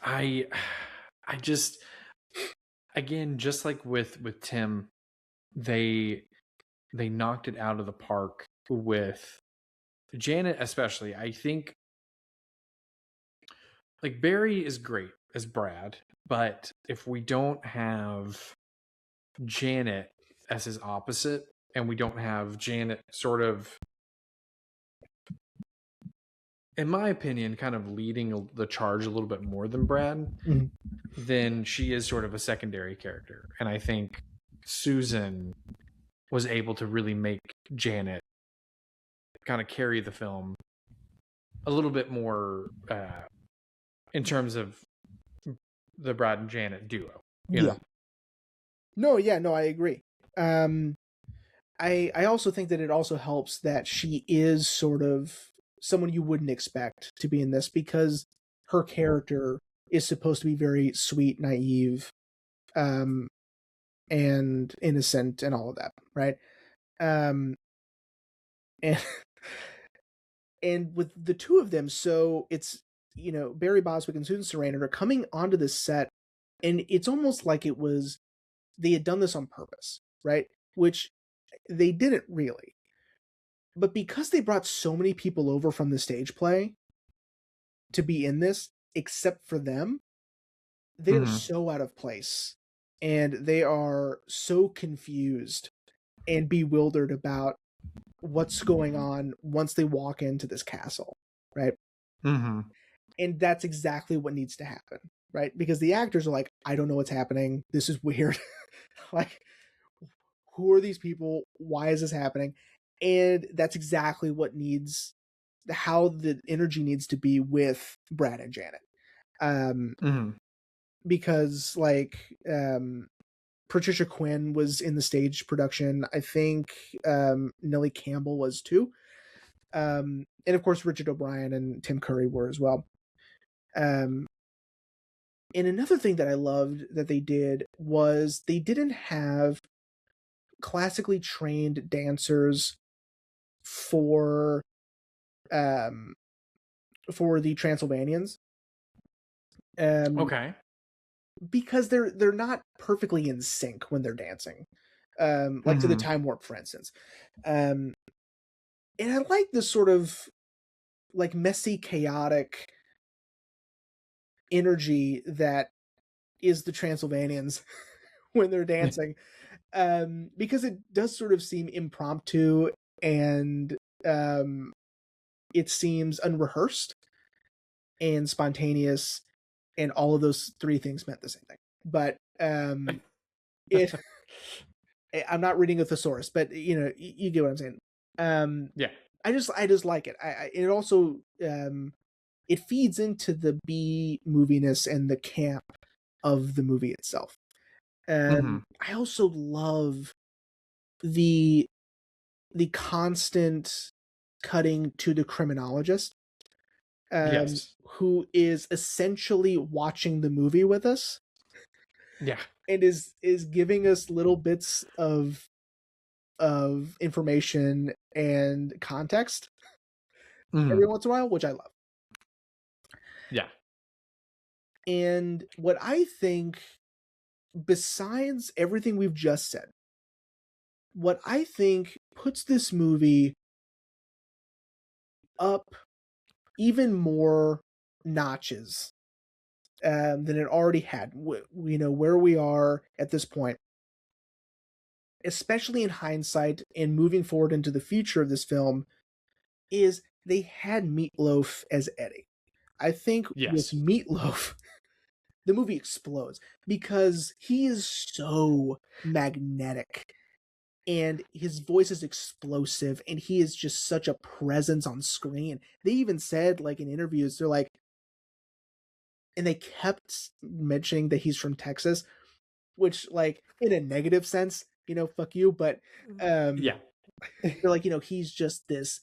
I just, again, just like with Tim, they knocked it out of the park with Janet, especially. I think, like, Barry is great as Brad, but if we don't have Janet as his opposite, and we don't have Janet sort of, in my opinion, kind of leading the charge a little bit more than Brad, then she is sort of a secondary character. And I think Susan was able to really make Janet kind of carry the film a little bit more in terms of the Brad and Janet duo. You know? No, I agree. I also think that it also helps that she is sort of someone you wouldn't expect to be in this, because her character is supposed to be very sweet, naive, and innocent and all of that, right? And and with the two of them, so it's, Barry Bostwick and Susan Sarandon are coming onto this set, and it's almost like they had done this on purpose, right? Which they didn't really. But because they brought so many people over from the stage play to be in this, except for them, they are so out of place. And they are so confused and bewildered about what's going on once they walk into this castle, right? And that's exactly what needs to happen, right? Because the actors are like, I don't know what's happening. This is weird. Like, who are these people? Why is this happening? And that's exactly what needs, how the energy needs to be with Brad and Janet. Because like Patricia Quinn was in the stage production. I think Nellie Campbell was too. And of course Richard O'Brien and Tim Curry were as well. And another thing that I loved that they did was they didn't have classically trained dancers for the Transylvanians. Okay. Because they're not perfectly in sync when they're dancing. Like to the time warp, for instance. And I like this sort of like messy, chaotic energy that is the Transylvanians when they're dancing. Because it does sort of seem impromptu and it seems unrehearsed and spontaneous, and all of those three things meant the same thing. But it I'm not reading a thesaurus, but you get what I'm saying. Yeah. I just like it. It also it feeds into the B moviness and the camp of the movie itself. I also love the constant cutting to the criminologist, Yes. who is essentially watching the movie with us. Yeah. And is giving us little bits of information and context every once in a while, which I love. Yeah. And what I think, besides everything we've just said, what I think puts this movie up even more notches than it already had. Where we are at this point, especially in hindsight and moving forward into the future of this film, is they had Meatloaf as Eddie. I think with Meatloaf, the movie explodes because he is so magnetic and his voice is explosive and he is just such a presence on screen. They even said, like, in interviews, they're like, and they kept mentioning that he's from Texas, which, like, in a negative sense, fuck you, but Yeah. they're like, he's just this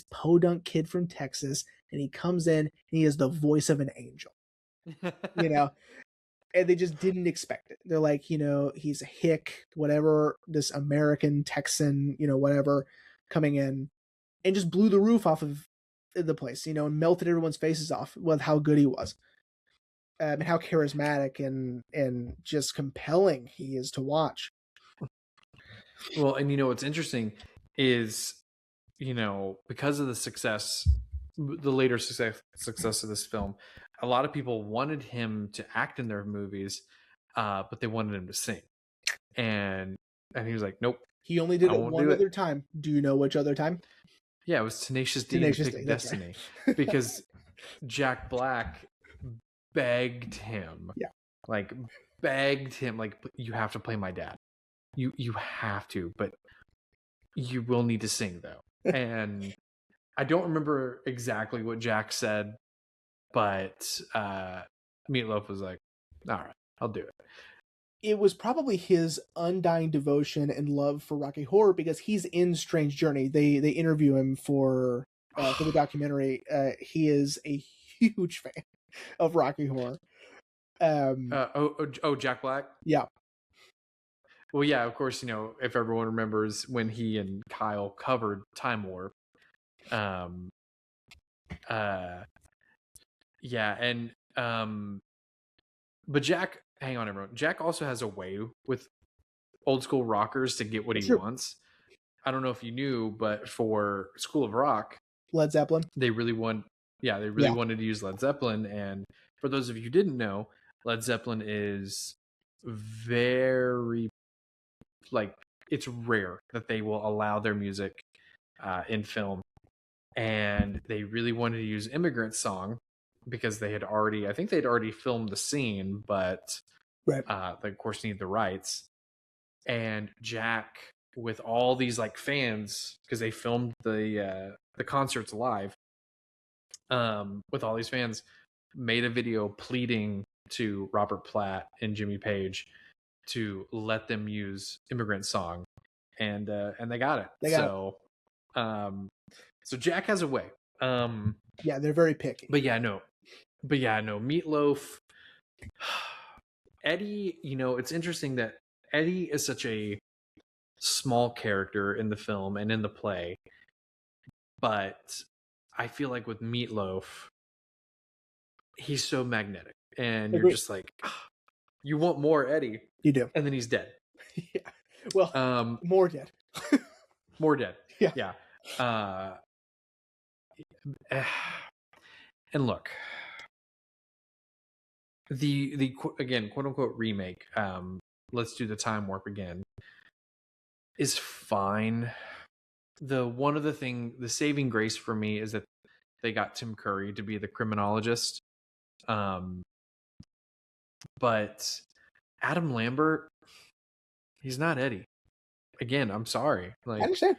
podunk kid from Texas, and he comes in and he is the voice of an angel. And they just didn't expect it. They're like, he's a hick, whatever, this American Texan, whatever, coming in and just blew the roof off of the place, and melted everyone's faces off with how good he was. And how charismatic and just compelling he is to watch. Well, and what's interesting is, because of the success, the later success of this film, a lot of people wanted him to act in their movies, but they wanted him to sing, and he was like, "Nope." He only did it one other time. Do you know which other time? Yeah, it was Tenacious D and Pick Destiny, right. because Jack Black begged him, like you have to play my dad. You have to, but you will need to sing though. And I don't remember exactly what Jack said, but Meatloaf was like, "All right, I'll do it." It was probably his undying devotion and love for Rocky Horror, because he's in Strange Journey. They interview him for the documentary. He is a huge fan of Rocky Horror. Jack Black? Yeah. Well, yeah, of course, if everyone remembers when he and Kyle covered Time Warp. Yeah, and but Jack, hang on everyone. Jack also has a way with old school rockers to get what he wants. I don't know if you knew, but for School of Rock, Led Zeppelin, they really wanted to use Led Zeppelin. And for those of you who didn't know, Led Zeppelin is very, like, it's rare that they will allow their music in film, and they really wanted to use Immigrant Song, because they had already, I think they'd already filmed the scene, but right. They of course need the rights. And Jack, with all these like fans, because they filmed the concerts live, with all these fans, made a video pleading to Robert Platt and Jimmy Page to let them use "Immigrant Song," and they got it. So Jack has a way. Yeah, they're very picky. But yeah, no, Meatloaf. Eddie, it's interesting that Eddie is such a small character in the film and in the play, but I feel like with Meatloaf, he's so magnetic, and you're just like, you want more Eddie. You do. And then he's dead. Yeah. Well, more dead. More dead. Yeah. And look, the again, quote unquote remake, let's do the time warp again, is fine. The saving grace for me is that they got Tim Curry to be the criminologist. But Adam Lambert, he's not Eddie. Again, I'm sorry. Like, I understand.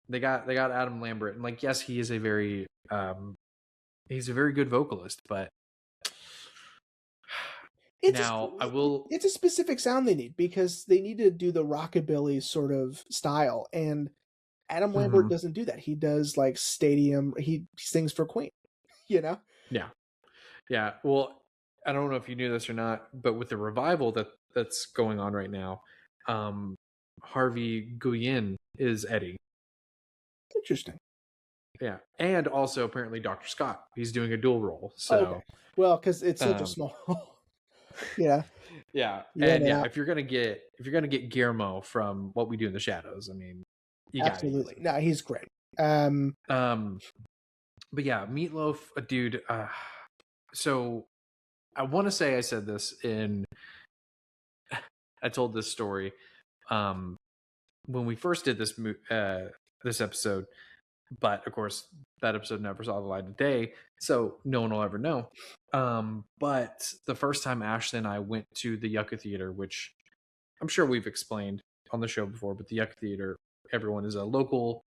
They got Adam Lambert, and like, yes, he is a very he's a very good vocalist, but it's a specific sound they need, because they need to do the rockabilly sort of style, and Adam Lambert doesn't do that. He does like stadium. He sings for Queen, Yeah. Well, I don't know if you knew this or not, but with the revival that's going on right now, Harvey Guillen is Eddie. Interesting. Yeah, and also apparently Dr. Scott. He's doing a dual role. So, okay. Well, because it's such a small. Yeah. If you're gonna get Guillermo from What We Do in the Shadows, I mean, you absolutely. No, he's great. But yeah, Meatloaf, dude. So I want to say I said this I told this story when we first did this episode, but of course that episode never saw the light of day, so no one will ever know. But the first time Ashley and I went to the Yucca Theater, which I'm sure we've explained on the show before, but the Yucca Theater, everyone, is a local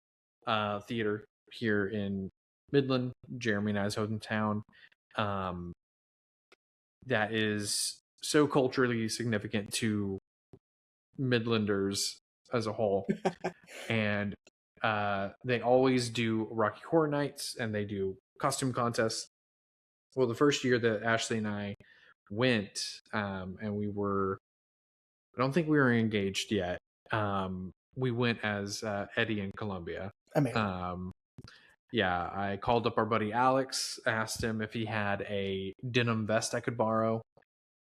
theater here in Midland, Jeremy and I's hometown, that is so culturally significant to Midlanders as a whole. And they always do Rocky Horror Nights, and they do costume contests. Well, the first year that Ashley and I went, and I don't think we were engaged yet. We went as Eddie and Columbia. Yeah, I called up our buddy Alex, asked him if he had a denim vest I could borrow.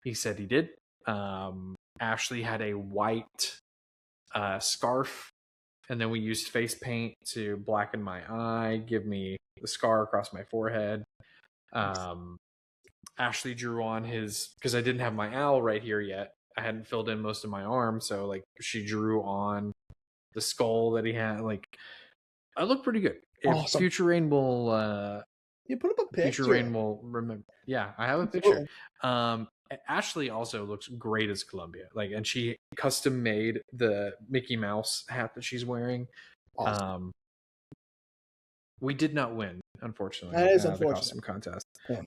He said he did. Ashley had a white scarf, and then we used face paint to blacken my eye, give me the scar across my forehead. Ashley drew on because I didn't have my owl right here yet. I hadn't filled in most of my arm, so like she drew on the skull that he had. Like, I look pretty good. Awesome. Future Raine will you put up a picture. Future Raine will remember. Yeah, I have a picture. Ashley also looks great as Columbia. Like, and she custom made the Mickey Mouse hat that she's wearing. Awesome. We did not win, unfortunately. That is unfortunate. The costume contest. Yeah.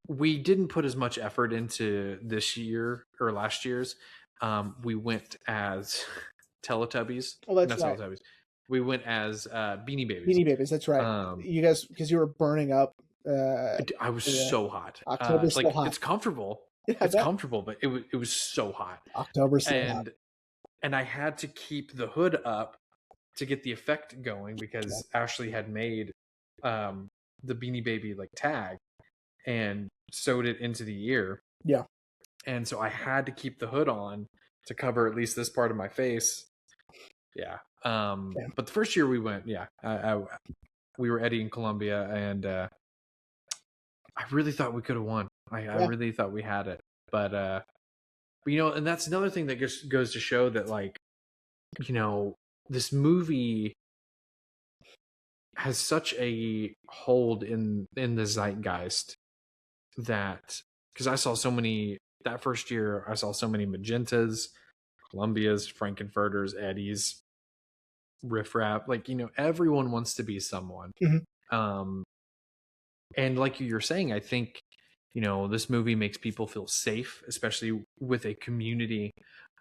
We didn't put as much effort into this year or last year's. We went as Teletubbies. Oh, that's right. Teletubbies. We went as Beanie Babies. Beanie Babies, that's right. You guys, because you were burning up. I was so hot. October's so hot. It's comfortable. Yeah, it's comfortable, but it was so hot. October's so hot. And I had to keep the hood up to get the effect going, because Ashley had made the Beanie Baby like tag and sewed it into the ear. Yeah. And so I had to keep the hood on to cover at least this part of my face. Yeah. But the first year we went, we were Eddie in Columbia, and I really thought we could have won. I really thought we had it, but and that's another thing that just goes to show that, like, this movie, has such a hold in the zeitgeist that, because I saw so many that first year, I saw so many Magentas, Columbias, Frankenfurters, Eddies, Riff Raff. Like, everyone wants to be someone. Mm-hmm. And like you're saying, I think, this movie makes people feel safe, especially with a community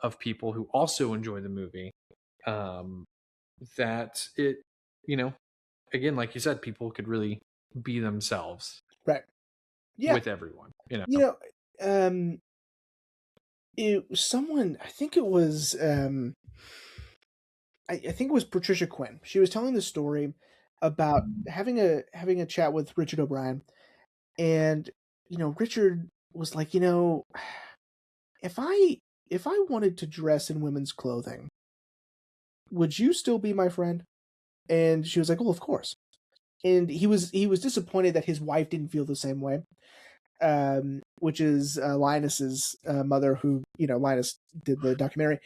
of people who also enjoy the movie. That it, again, like you said, people could really be themselves. Right. Yeah. With everyone, it was someone, I think it was, I think it was Patricia Quinn. She was telling the story about having a chat with Richard O'Brien, and Richard was like, if I wanted to dress in women's clothing, would you still be my friend? And she was like, well, of course. And he was disappointed that his wife didn't feel the same way, which is Linus's mother, who Linus did the documentary,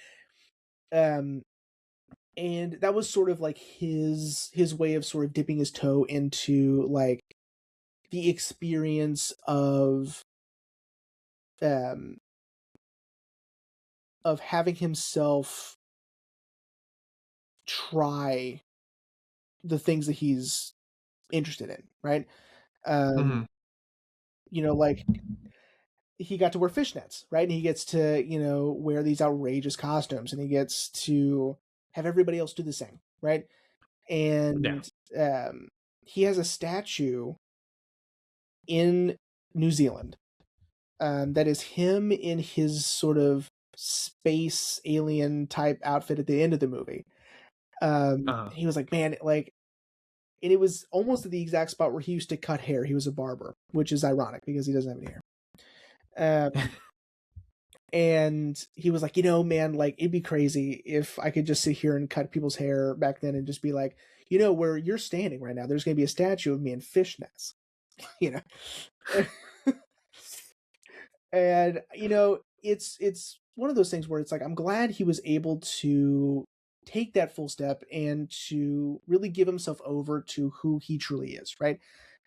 and that was sort of like his way of sort of dipping his toe into like the experience of having himself try the things that he's interested in, right? Like he got to wear fishnets, right? And he gets to, wear these outrageous costumes, and he gets to have everybody else do the same, right? And he has a statue in New Zealand that is him in his sort of space alien type outfit at the end of the movie. He was like, man, like, and it was almost at the exact spot where he used to cut hair. He was a barber, which is ironic because he doesn't have any hair. And he was like, man, like, it'd be crazy if I could just sit here and cut people's hair back then and just be like, where you're standing right now, there's going to be a statue of me in fishnets, and, it's one of those things where it's like, I'm glad he was able to take that full step and to really give himself over to who he truly is, right?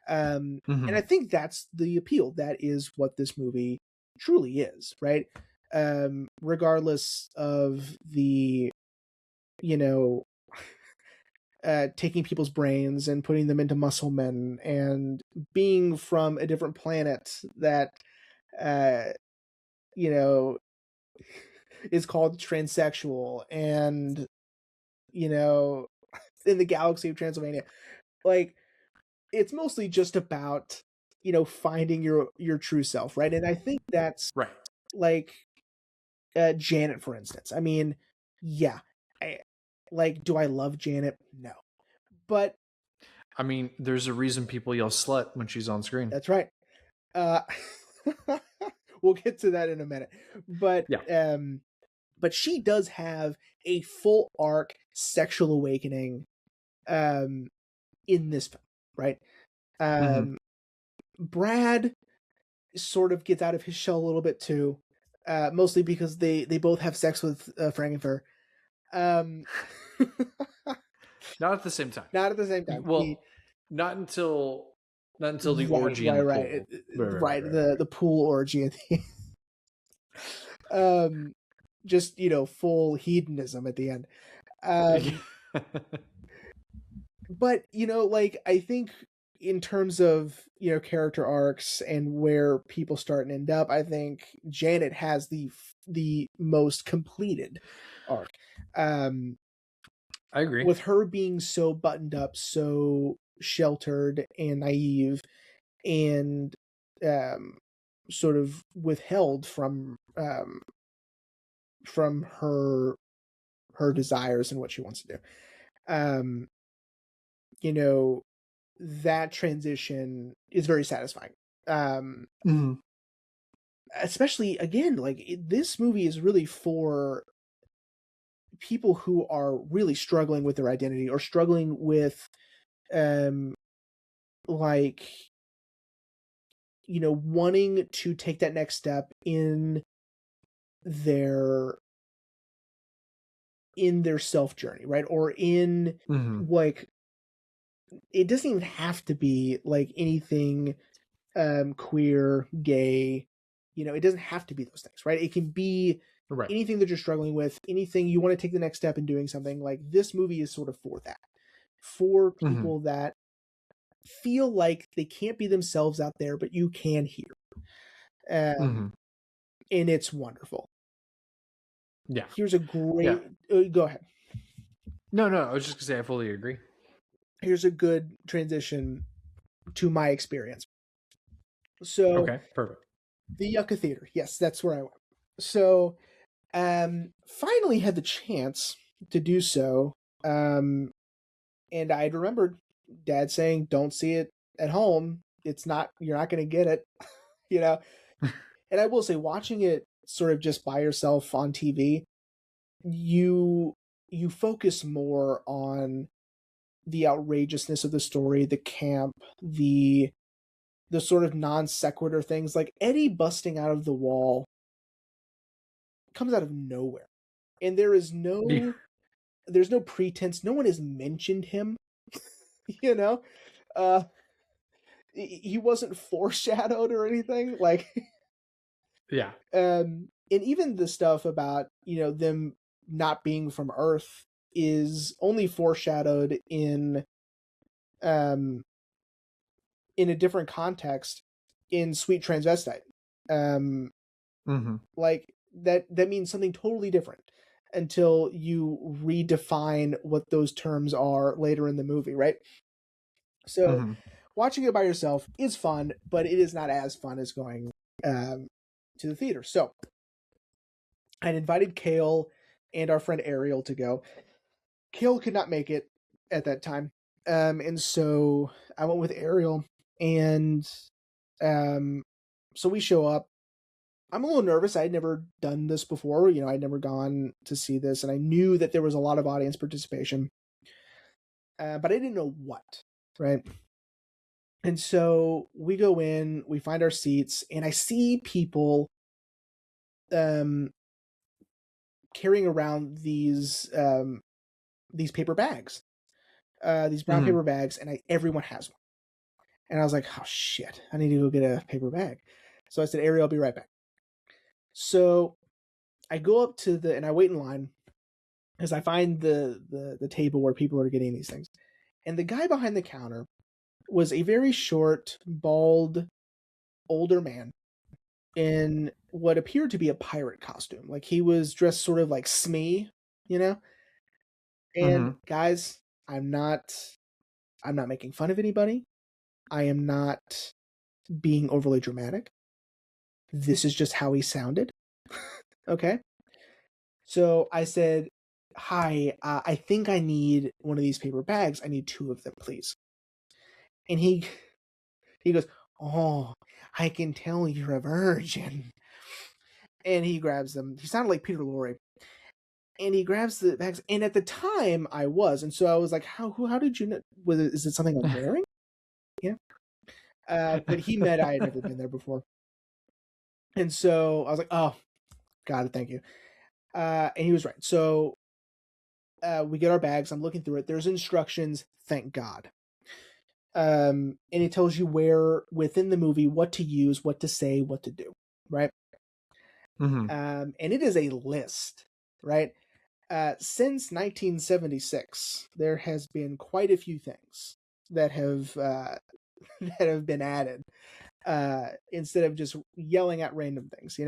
And I think that's the appeal. That is what this movie truly is, right? Regardless of the, taking people's brains and putting them into muscle men and being from a different planet that, is called transsexual, and, in the galaxy of Transylvania, like, it's mostly just about, finding your true self, right? And I think that's right. Like, Janet, for instance. I mean, yeah, do I love Janet? No, but I mean, there's a reason people yell "slut" when she's on screen. That's right. We'll get to that in a minute, but yeah. But she does have a full arc sexual awakening, in this film, right? Brad sort of gets out of his shell a little bit too, mostly because they both have sex with Frankenfurter. Not at the same time. Not at the same time. Well, not until the orgy in the pool. Right. The pool orgy. Just, full hedonism at the end. But, like, I think in terms of, character arcs and where people start and end up, I think Janet has the most completed arc. I agree. With her being so buttoned up, so sheltered and naive, and sort of withheld from her desires and what she wants to do. That transition is very satisfying. Especially, again, like, this movie is really for people who are really struggling with their identity, or struggling with wanting to take that next step in their self journey, right? Or in it doesn't even have to be like anything queer, gay, you know, it doesn't have to be those things, right? It can be anything that you're struggling with, anything you want to take the next step in doing something. Like this movie is sort of for that, for people that feel like they can't be themselves out there, but you can hear. And it's wonderful. Yeah. Here's a great, go ahead. No, I was just gonna say I fully agree. Here's a good transition to my experience. So, okay, perfect. The Yucca Theater. Yes, that's where I went. So, finally had the chance to do so. And I'd remembered Dad saying, "Don't see it at home. You're not going to get it." you know. And I will say, watching it sort of just by yourself on TV, you focus more on the outrageousness of the story, the camp, the sort of non sequitur things, like Eddie busting out of the wall comes out of nowhere, and there's no pretense. No one has mentioned him. you know, uh, he wasn't foreshadowed or anything. Like, yeah. And even the stuff about them not being from Earth is only foreshadowed in a different context in Sweet Transvestite. Like that means something totally different until you redefine what those terms are later in the movie, right? So watching it by yourself is fun, but it is not as fun as going to the theater. So I'd invited Kale and our friend Ariel to go. Kale could not make it at that time. And so I went with Ariel, and so we show up. I'm a little nervous. I had never done this before. I'd never gone to see this, and I knew that there was a lot of audience participation, but I didn't know what, right? And so we go in, we find our seats, and I see people carrying around these paper bags, these brown paper bags, and everyone has one. And I was like, oh shit, I need to go get a paper bag. So I said, Ariel, I'll be right back. So I go up to and I wait in line as I find the table where people are getting these things. And the guy behind the counter was a very short, bald, older man in what appeared to be a pirate costume. Like he was dressed sort of like Smee, And guys, I'm not making fun of anybody. I am not being overly dramatic. This is just how he sounded. Okay. So I said, hi, I think I need one of these paper bags. I need 2 of them, please. And he goes, oh, I can tell you're a virgin. And he grabs them. He sounded like Peter Lorre. And he grabs the bags. And at the time, I was. And so I was like, how did you know? Is it something I'm wearing? Yeah. But he met I had never been there before. And so I was like, oh, got it, thank you. And he was right. So we get our bags. I'm looking through it. There's instructions, thank God. And it tells you where within the movie what to use, what to say, what to do, right? And it is a list, right? Since 1976, there has been quite a few things that have been added instead of just yelling at random things,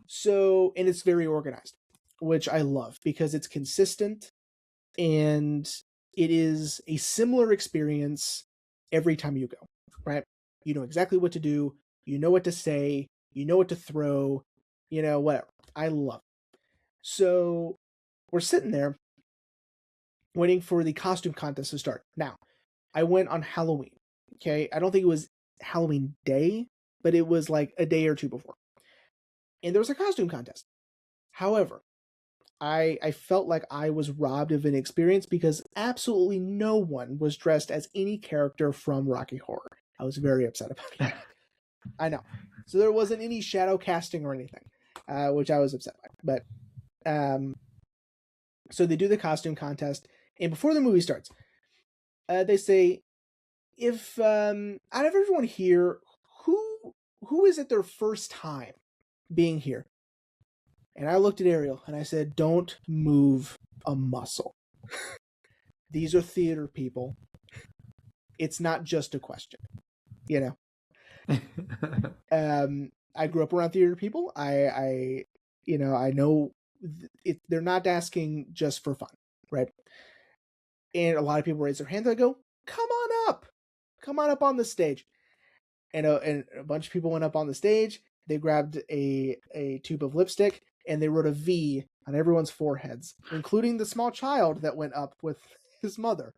So, and it's very organized, which I love because it's consistent and it is a similar experience every time you go, right? You know exactly what to do, you know what to say, you know what to throw, whatever. I love it. So we're sitting there waiting for the costume contest to start. Now, I went on Halloween. Okay. I don't think it was Halloween day, but it was like a day or two before. And there was a costume contest. However, I felt like I was robbed of an experience because absolutely no one was dressed as any character from Rocky Horror. I was very upset about it. I know. So there wasn't any shadow casting or anything, which I was upset by. But so they do the costume contest, and before the movie starts, they say, if out of everyone here, who is it their first time being here? And I looked at Ariel and I said, don't move a muscle. These are theater people. It's not just a question, you know. I grew up around theater people. I know they're not asking just for fun, right? And a lot of people raise their hands. I go, come on up on the stage. And a bunch of people went up on the stage. They grabbed a tube of lipstick and they wrote a V on everyone's foreheads, including the small child that went up with his mother.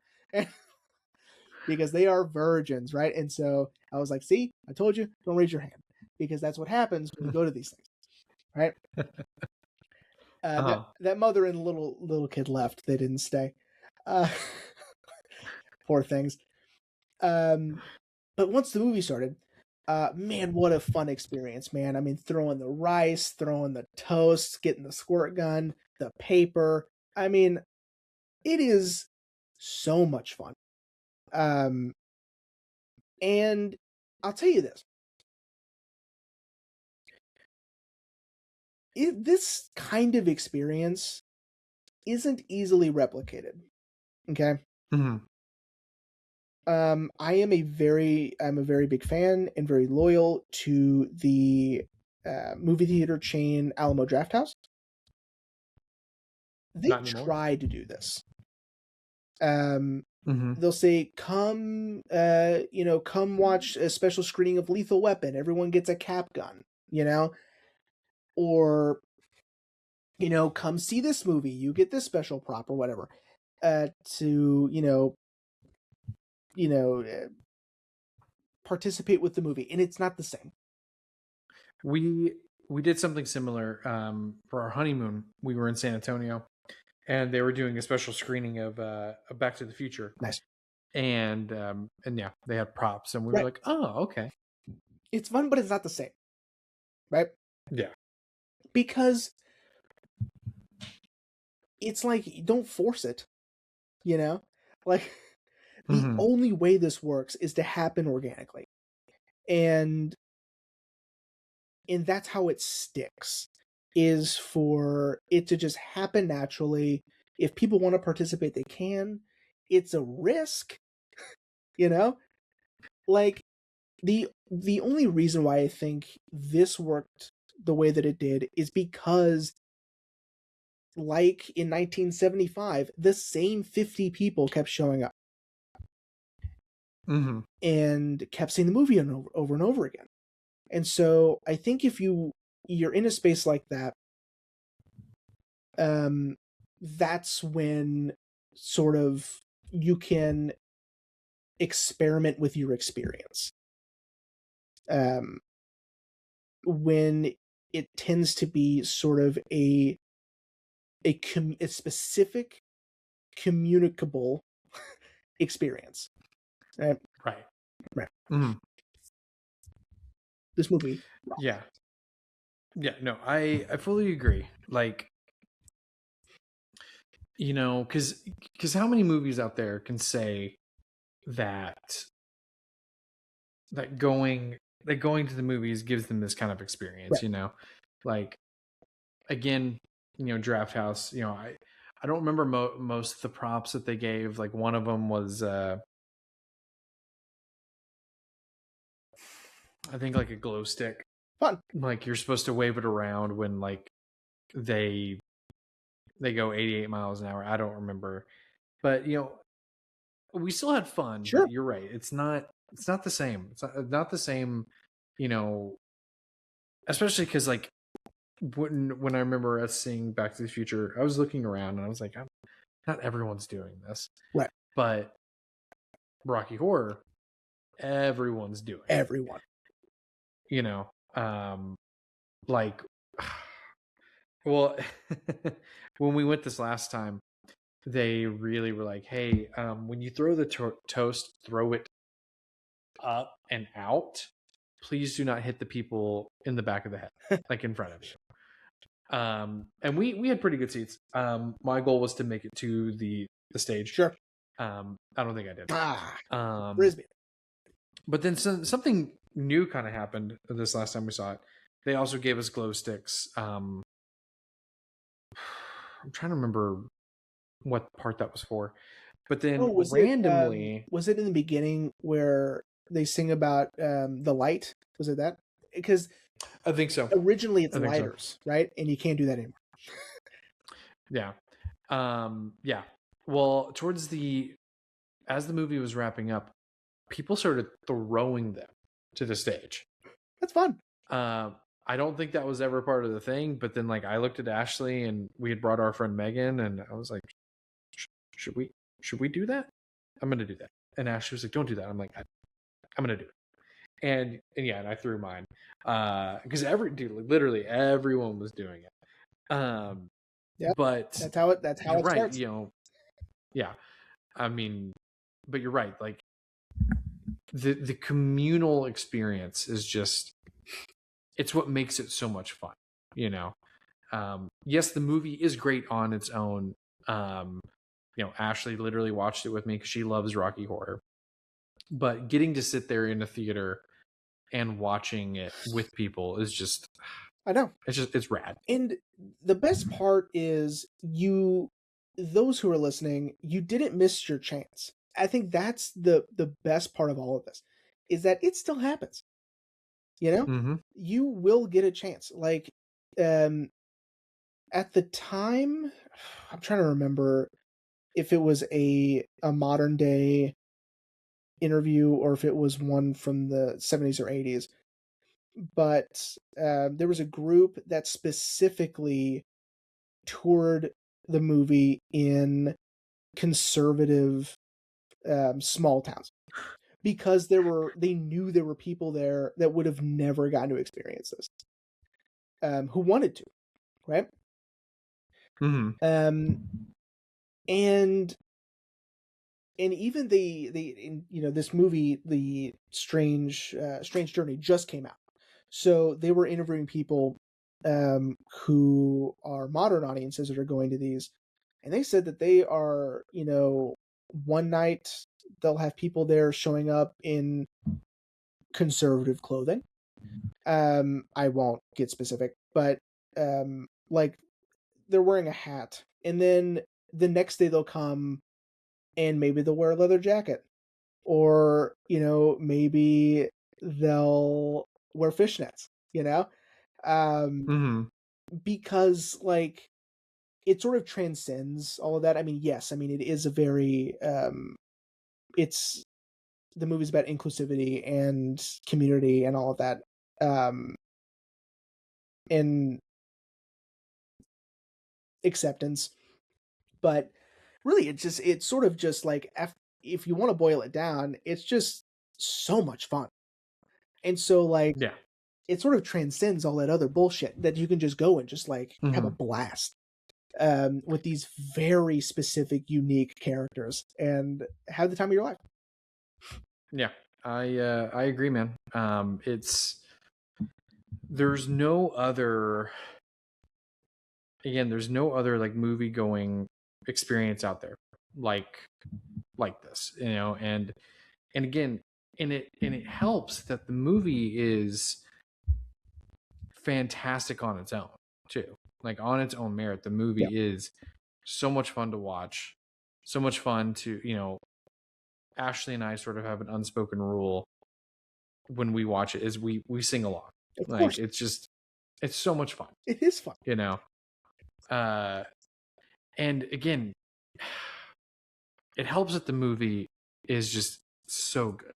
Because they are virgins, right? And so I was like, see, I told you, don't raise your hand. Because that's what happens when you go to these things, right? That mother and little kid left. They didn't stay. Poor things. But once the movie started, man, what a fun experience, man. I mean, throwing the rice, throwing the toast, getting the squirt gun, the paper. I mean, it is so much fun. And I'll tell you this. This kind of experience isn't easily replicated. Okay? Mm-hmm. I'm a very big fan and very loyal to the movie theater chain Alamo Drafthouse. They try to do this. They'll say, come watch a special screening of Lethal Weapon. Everyone gets a cap gun, or, come see this movie. You get this special prop or whatever, to, participate with the movie. And it's not the same. We did something similar for our honeymoon. We were in San Antonio and they were doing a special screening of Back to the Future. Nice. And yeah, they had props and we were like, oh, okay. It's fun, but it's not the same. Right? Yeah. Because it's like, don't force it, like the only way this works is to happen organically. And that's how it sticks, is for it to just happen naturally. If people want to participate, they can. It's a risk, like the only reason why I think this worked the way that it did is because, like in 1975, the same 50 people kept showing up and kept seeing the movie over and over again. And so I think if you're in a space like that, that's when sort of you can experiment with your experience. When it tends to be sort of a specific communicable experience. Right. This movie. Yeah. No, I fully agree. Like, because how many movies out there can say that going to the movies gives them this kind of experience, right. Like, again, Draft House, I don't remember most of the props that they gave. Like, one of them was I think like a glow stick. Fun. Like, you're supposed to wave it around when like they go 88 miles an hour. I don't remember, but we still had fun. Sure. But you're right. It's not the same. It's not the same, especially because like when I remember us seeing Back to the Future, I was looking around and I was like, not everyone's doing this. Right. But Rocky Horror, everyone's doing it. Everyone. Like, well, when we went this last time, they really were like, hey, when you throw the toast, throw it up and out. Please do not hit the people in the back of the head, like in front of you. And we had pretty good seats. My goal was to make it to the stage. Sure. I don't think I did. Frisbee. But then something new kind of happened this last time we saw it. They also gave us glow sticks. I'm trying to remember what part that was for. But then randomly... was it in the beginning where they sing about the light? Was it that? Because I think so. Originally it's lighters, right? And you can't do that anymore. Yeah. Yeah. Well, as the movie was wrapping up, people started throwing them to the stage. That's fun. I don't think that was ever part of the thing, but then like I looked at Ashley and we had brought our friend Megan and I was like, should we do that? I'm going to do that. And Ashley was like, don't do that. I'm like, I'm going to do it. And yeah, and I threw mine. Cause literally everyone was doing it. Yeah, but that's how it right, starts. you know, yeah. I mean, but you're right. Like the communal experience is just, it's what makes it so much fun, you know? Yes, the movie is great on its own. You know, Ashley literally watched it with me because she loves Rocky Horror. But getting to sit there in a theater and watching it with people is just, I know. It's rad. And the best part is those who are listening, you didn't miss your chance. I think that's the best part of all of this, is that it still happens. You know? Mm-hmm. You will get a chance. Like, at the time, I'm trying to remember if it was a modern day interview or if it was one from the 70s or 80s. But there was a group that specifically toured the movie in conservative small towns because they knew there were people there that would have never gotten to experience this, who wanted to, right? Mm-hmm. And even this movie, the Strange Journey, just came out, so they were interviewing people who are modern audiences that are going to these, and they said that they are, one night they'll have people there showing up in conservative clothing. I won't get specific, but like they're wearing a hat, and then the next day they'll come and maybe they'll wear a leather jacket, or maybe they'll wear fishnets, Mm-hmm. because like it sort of transcends all of that. I mean, yes, I mean it is a very it's the movie's about inclusivity and community and all of that, and acceptance, but really it's sort of just like, if you want to boil it down, it's just so much fun. And so like, yeah, it sort of transcends all that other bullshit that you can just go and just like have a blast with these very specific, unique characters and have the time of your life. Yeah, I agree, man. There's no other like movie going experience out there like this, and again, and it helps that the movie is fantastic on its own too. Like on its own merit, the movie is so much fun to watch, so much fun to, Ashley and I sort of have an unspoken rule when we watch it is we sing along. Of like course. it's so much fun. It is fun. And again, it helps that the movie is just so good.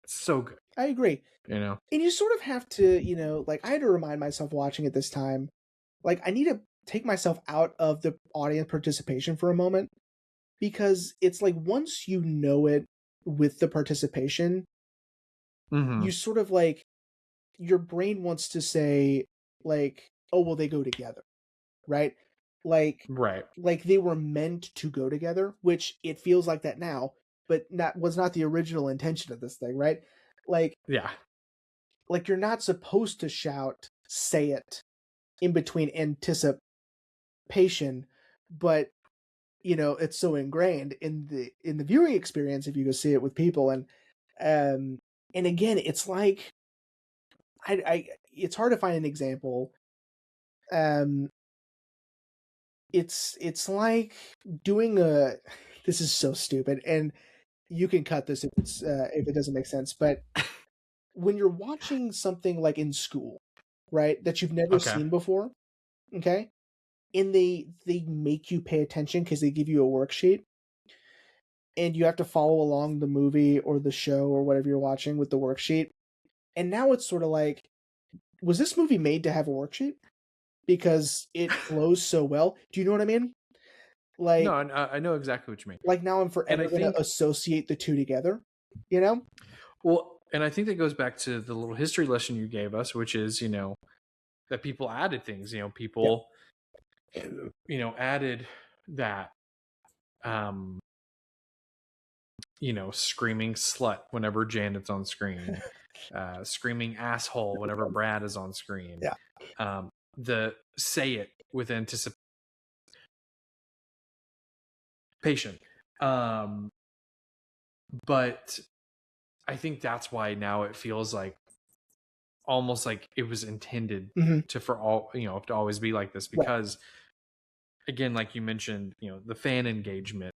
It's so good. I agree. And you sort of have to, like I had to remind myself watching it this time, like I need to take myself out of the audience participation for a moment, because it's like once you know it with the participation, you sort of like, your brain wants to say like, oh, well, they go together, right? Like they were meant to go together, which it feels like that now, but was not the original intention of this thing, right? Like, yeah, like you're not supposed to shout, say it in between anticipation, but it's so ingrained in the viewing experience if you go see it with people. And again, it's like it's hard to find an example. It's like doing a this is so stupid, and you can cut this if it doesn't make sense, but when you're watching something like in school, right, that you've never Okay. seen before, okay, and they make you pay attention because they give you a worksheet, and you have to follow along the movie or the show or whatever you're watching with the worksheet. And now it's sort of like, was this movie made to have a worksheet? Because it flows so well. Do you know what I mean? Like, No, I know exactly what you mean. like now I'm And I forever going to think, associate the two together, you know? well, and I think that goes back to the little history lesson you gave us, which is, that people added things, Yeah. people, added that, um, screaming slut whenever Janet's on screen, screaming asshole whenever Brad is on screen. Yeah. The say it with anticipation. But I think that's why now it feels like almost like it was intended to for all to always be like this, because again, like you mentioned, the fan engagement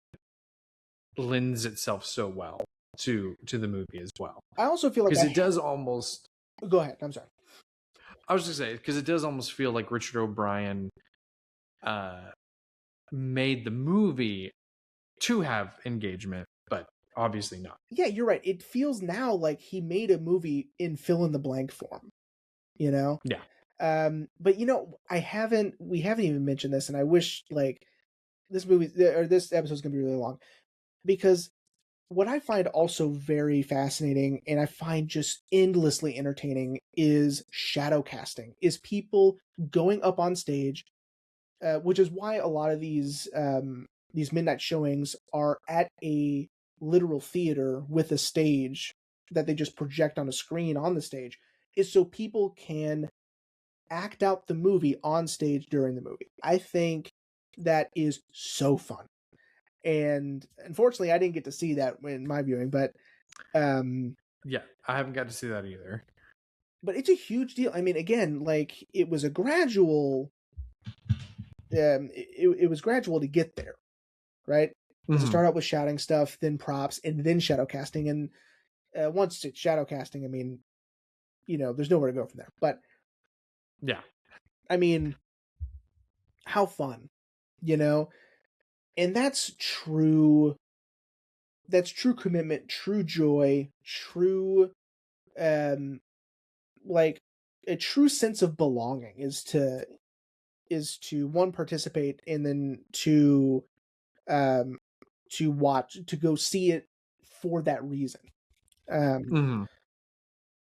lends itself so well to the movie as well. I also feel like because it does almost. Go ahead. I'm sorry. I was just saying, because it does almost feel like Richard O'Brien made the movie to have engagement, but obviously not. Yeah, you're right. It feels now like he made a movie in fill in the blank form, Yeah. But we haven't even mentioned this, and I wish like this episode is gonna be really long, because what I find also very fascinating and I find just endlessly entertaining is shadow casting, is people going up on stage, which is why a lot of these midnight showings are at a literal theater with a stage that they just project on a screen on the stage, is so people can act out the movie on stage during the movie. I think that is so fun. And unfortunately, I didn't get to see that in my viewing, but yeah, I haven't got to see that either. But it's a huge deal. I mean, again, like it was a gradual. It was gradual to get there, right? To start out with shouting stuff, then props, and then shadow casting. And once it's shadow casting, I mean, there's nowhere to go from there. But yeah, I mean, how fun, and that's true. That's true commitment, true joy, true, like a true sense of belonging is to one, participate, and then to watch, to go see it for that reason.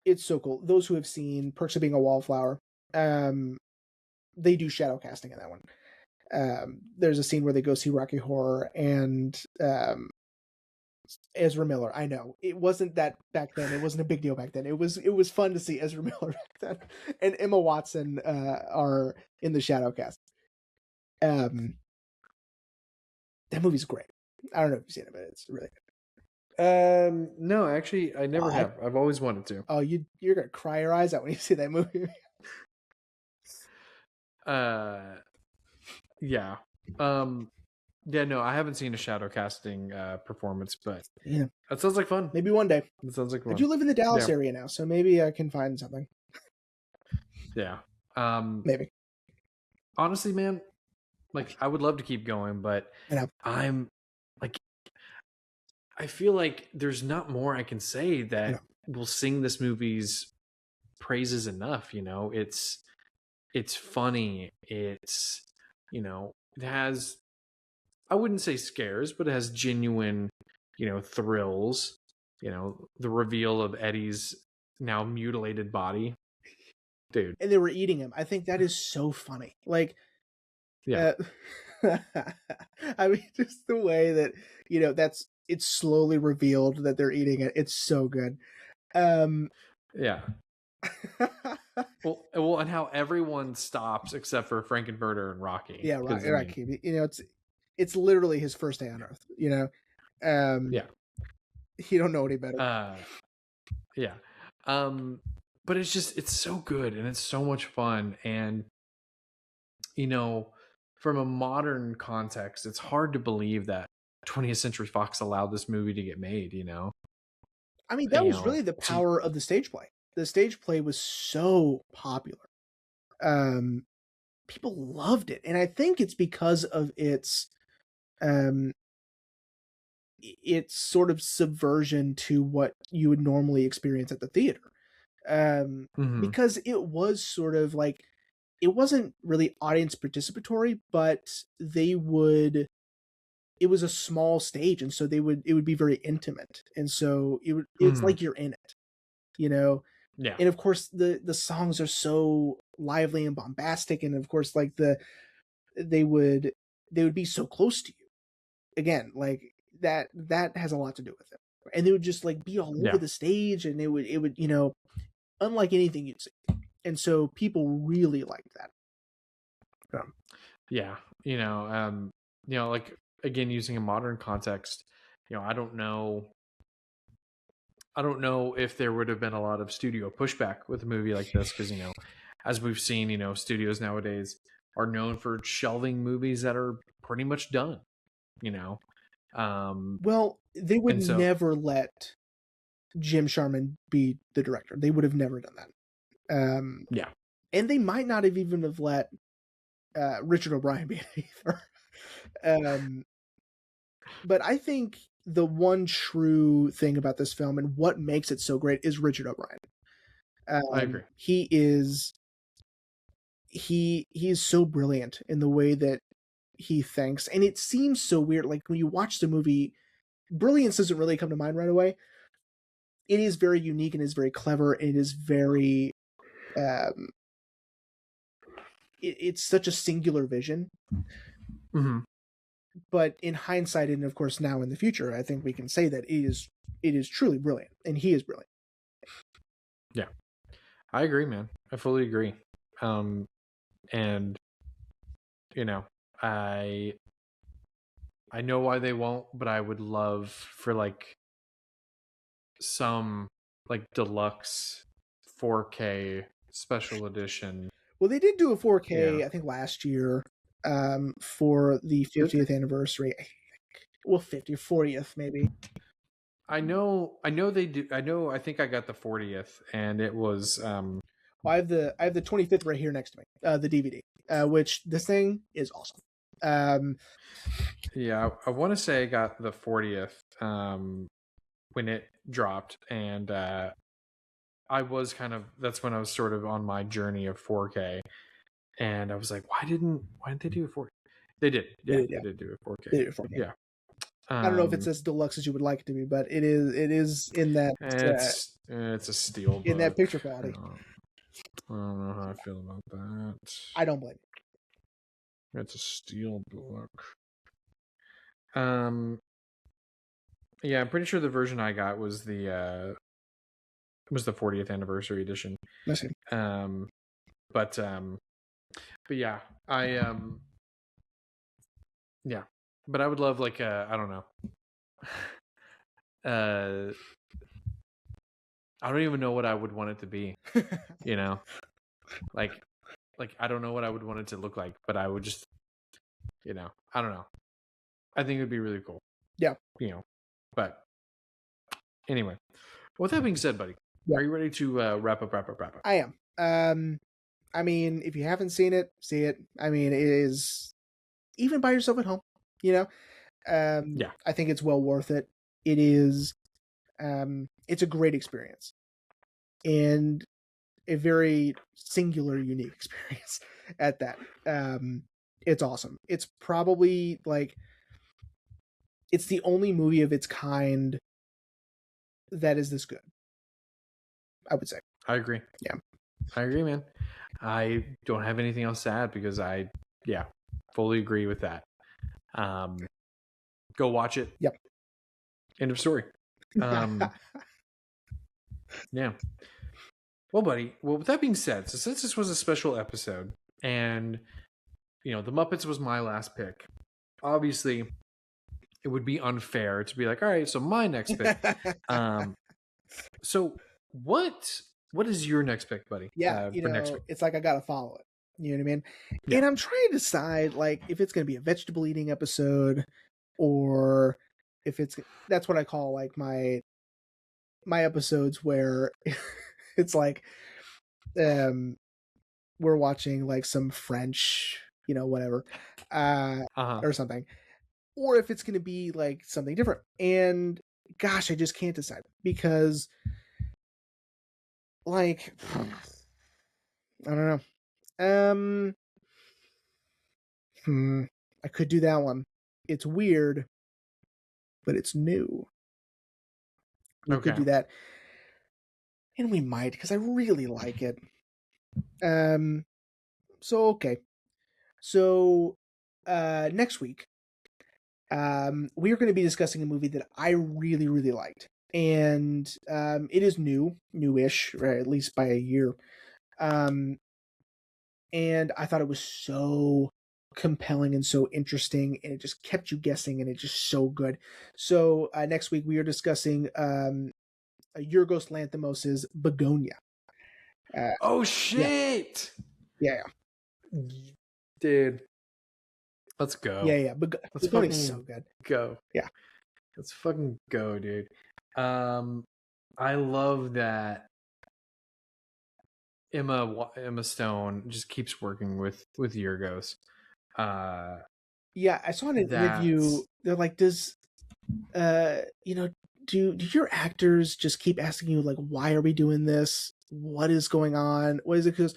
It's so cool. Those who have seen Perks of Being a Wallflower, they do shadow casting in that one. There's a scene where they go see Rocky Horror, and Ezra Miller. I know it wasn't that back then. It wasn't a big deal back then. It was fun to see Ezra Miller back then, and Emma Watson are in the shadow cast. That movie's great. I don't know if you've seen it, but it's really good. No, actually, I never have. I've always wanted to. Oh, you're gonna cry your eyes out when you see that movie. Yeah. Yeah, no, I haven't seen a shadow casting performance, but yeah, that sounds like fun. Maybe one day. It sounds like fun. I do live in the Dallas area now, so maybe I can find something. Yeah. Maybe. Honestly, man, like I would love to keep going, but I'm like, I feel like there's not more I can say that will sing this movie's praises enough. It's funny. It's, it has, I wouldn't say scares, but it has genuine, thrills. The reveal of Eddie's now mutilated body, dude. And they were eating him. I think that is so funny. Like, yeah. I mean, just the way that it's slowly revealed that they're eating it. It's so good. Yeah. well, and how everyone stops except for Frankenfurter and Rocky. Yeah, Rocky. it's literally his first day on Earth. You know, yeah. You don't know any better. Yeah. But it's so good and it's so much fun. And, you know, from a modern context, it's hard to believe that 20th Century Fox allowed this movie to get made, you know? I mean, that was really the power of the stage play. The stage play was so popular. People loved it. And I think it's because of its sort of subversion to what you would normally experience at the theater. Because it was sort of like, it wasn't really audience participatory, but it was a small stage, and so it would be very intimate, and so it's like you're in it, you know. Yeah. And of course the songs are so lively and bombastic, and of course like they would be so close to you. Again, like that has a lot to do with it. And they would just like be all over the stage, and it would you know, unlike anything you'd see. And so people really liked that. Yeah. You know, like, again, using a modern context, you know, I don't know if there would have been a lot of studio pushback with a movie like this, because, you know, as we've seen, you know, studios nowadays are known for shelving movies that are pretty much done, you know. Well, they would never let Jim Sharman be the director. They would have never done that. Yeah. And they might not have even have let Richard O'Brien be it either. But I think the one true thing about this film and what makes it so great is Richard O'Brien. I agree. He is so brilliant in the way that he thinks, and it seems so weird. Like when you watch the movie, brilliance doesn't really come to mind right away. It is very unique and is very clever. It is very, it's such a singular vision. But in hindsight, and of course now in the future, I think we can say that it is truly brilliant, and he is brilliant. Yeah, I agree, man. I fully agree. And you know, I know why they won't, but I would love for like some like deluxe 4K special edition. Well, they did do a 4K, I think last year, for the 50th anniversary. Well, 40th maybe. I know they do. I think I got the 40th, and it was. Well, I have the 25th right here next to me, the DVD, which this thing is awesome. Yeah, I want to say I got the 40th when it dropped, and I was that's when I was sort of on my journey of 4K, and I was like, why didn't they do a 4K? They did. Yeah, they did do a 4K. They did a 4K. Yeah. I don't know if it's as deluxe as you would like it to be, but it is in that. It's a steel book. In that picture quality. I don't know how I feel about that. I don't blame you. It's a steel book. Yeah, I'm pretty sure the version I got was the 40th anniversary edition. But yeah, yeah, but I would love like I don't know. I don't even know what I would want it to be. You know, like I don't know what I would want it to look like, but I would just, you know, I don't know. I think it would be really cool. Yeah. You know, but anyway, with that being said, buddy, are you ready to wrap up? I am. I mean, if you haven't seen it, see it. I mean, it is, even by yourself at home, you know. Yeah. I think it's well worth it. It is. It's a great experience, and a very singular, unique experience at that. It's awesome. It's probably like, it's the only movie of its kind that is this good, I would say. I agree. Yeah. I agree, man. I don't have anything else to add because fully agree with that. Go watch it. Yep. End of story. Yeah. Well, buddy, with that being said, so since this was a special episode and, you know, The Muppets was my last pick, obviously it would be unfair to be like, all right, so my next pick. So what is your next pick, buddy? Yeah, for next week? it's like I gotta follow it. You know what I mean? Yeah. And I'm trying to decide like if it's gonna be a vegetable eating episode, or if that's what I call like my episodes where it's like we're watching like some French, whatever, or something, or if it's gonna be like something different. And gosh, I just can't decide because like I don't know. I could do that one. It's weird, but it's new. We could do that. And we might, because I really like it. So okay. So next week, we are going to be discussing a movie that I really, really liked. And it is newish, right, at least by a year. And I thought it was so compelling and so interesting, and it just kept you guessing, and it's just so good. So next week we are discussing Yorgos Lanthimos' Bugonia. Oh shit! Yeah. Dude, let's go. Yeah. Let's fucking so good. Go. Yeah, let's fucking go, dude. I love that Emma Stone just keeps working with Yorgos. Yeah, I saw in an interview. They're like, does do your actors just keep asking you like, why are we doing this? What is going on? What is it? Because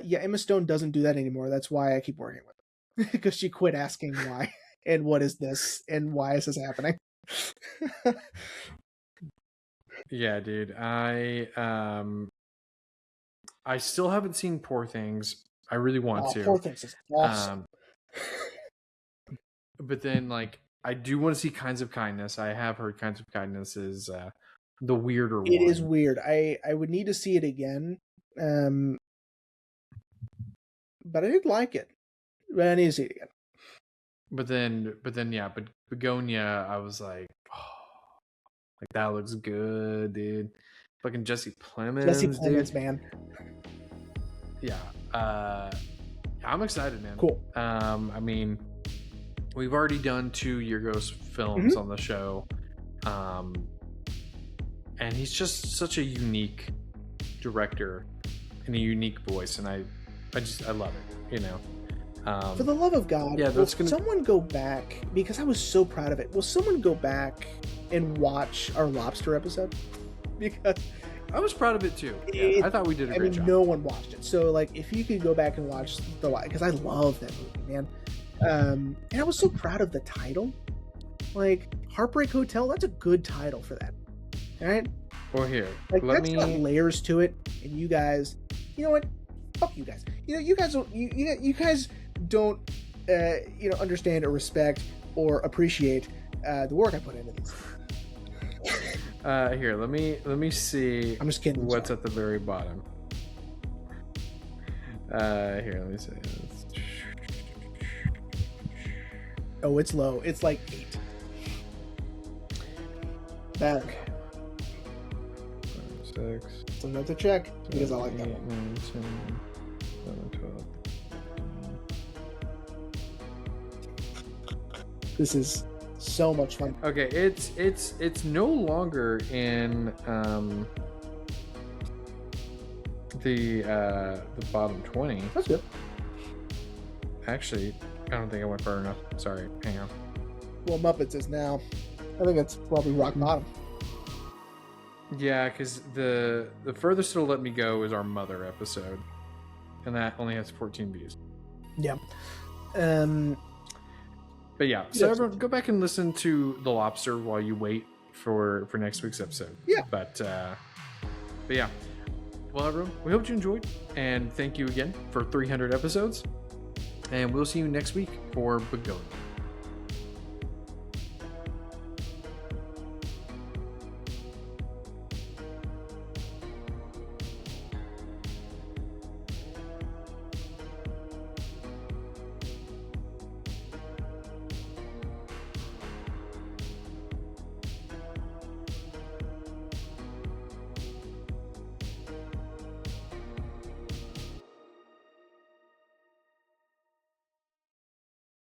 yeah, Emma Stone doesn't do that anymore. That's why I keep working with her, because she quit asking why and what is this and why is this happening. Yeah, dude. I still haven't seen Poor Things. I really want to. Poor Things is awesome. But then, like, I do want to see Kinds of Kindness. I have heard Kinds of Kindness is the weirder one. It is weird. I would need to see it again. But I did like it. But I need to see it again. But then, yeah. But Bugonia, I was like, oh, like that looks good, dude. Fucking Jesse Plemons, dude. Man. Yeah. I'm excited, man. Cool. I mean, we've already done 2 Yorgos films on the show. And he's just such a unique director and a unique voice, and I love it, For the love of God, yeah, someone go back, because I was so proud of it. Will someone go back and watch our lobster episode? Because I was proud of it too. Yeah, I thought we did a great job. No one watched it. So like, if you could go back and watch because I love that movie, man. And I was so proud of the title. Like, Heartbreak Hotel, that's a good title for that. All right? Well, here, like, that's got layers to it. And you guys, you know what? Fuck you guys. You guys don't understand or respect or appreciate the work I put into this. Here, let me see. I'm just kidding. What's at the very bottom? Here, let me see. Oh, it's low. It's like 8. Back. 5, 6. So another check, because I like that one. 9, 10, 11, 12. This is so much fun. Okay, it's no longer in the bottom 20. That's good. Actually, I don't think I went far enough. Sorry, hang on. Well, Muppets is now. I think that's probably rock bottom. Yeah, because the furthest it'll let me go is our Mother episode, and that only has 14 views. Yeah. But yeah, so everyone go back and listen to The Lobster while you wait for next week's episode. Yeah. But yeah. Well, everyone, we hope you enjoyed, and thank you again for 300 episodes. And we'll see you next week for Bugonia.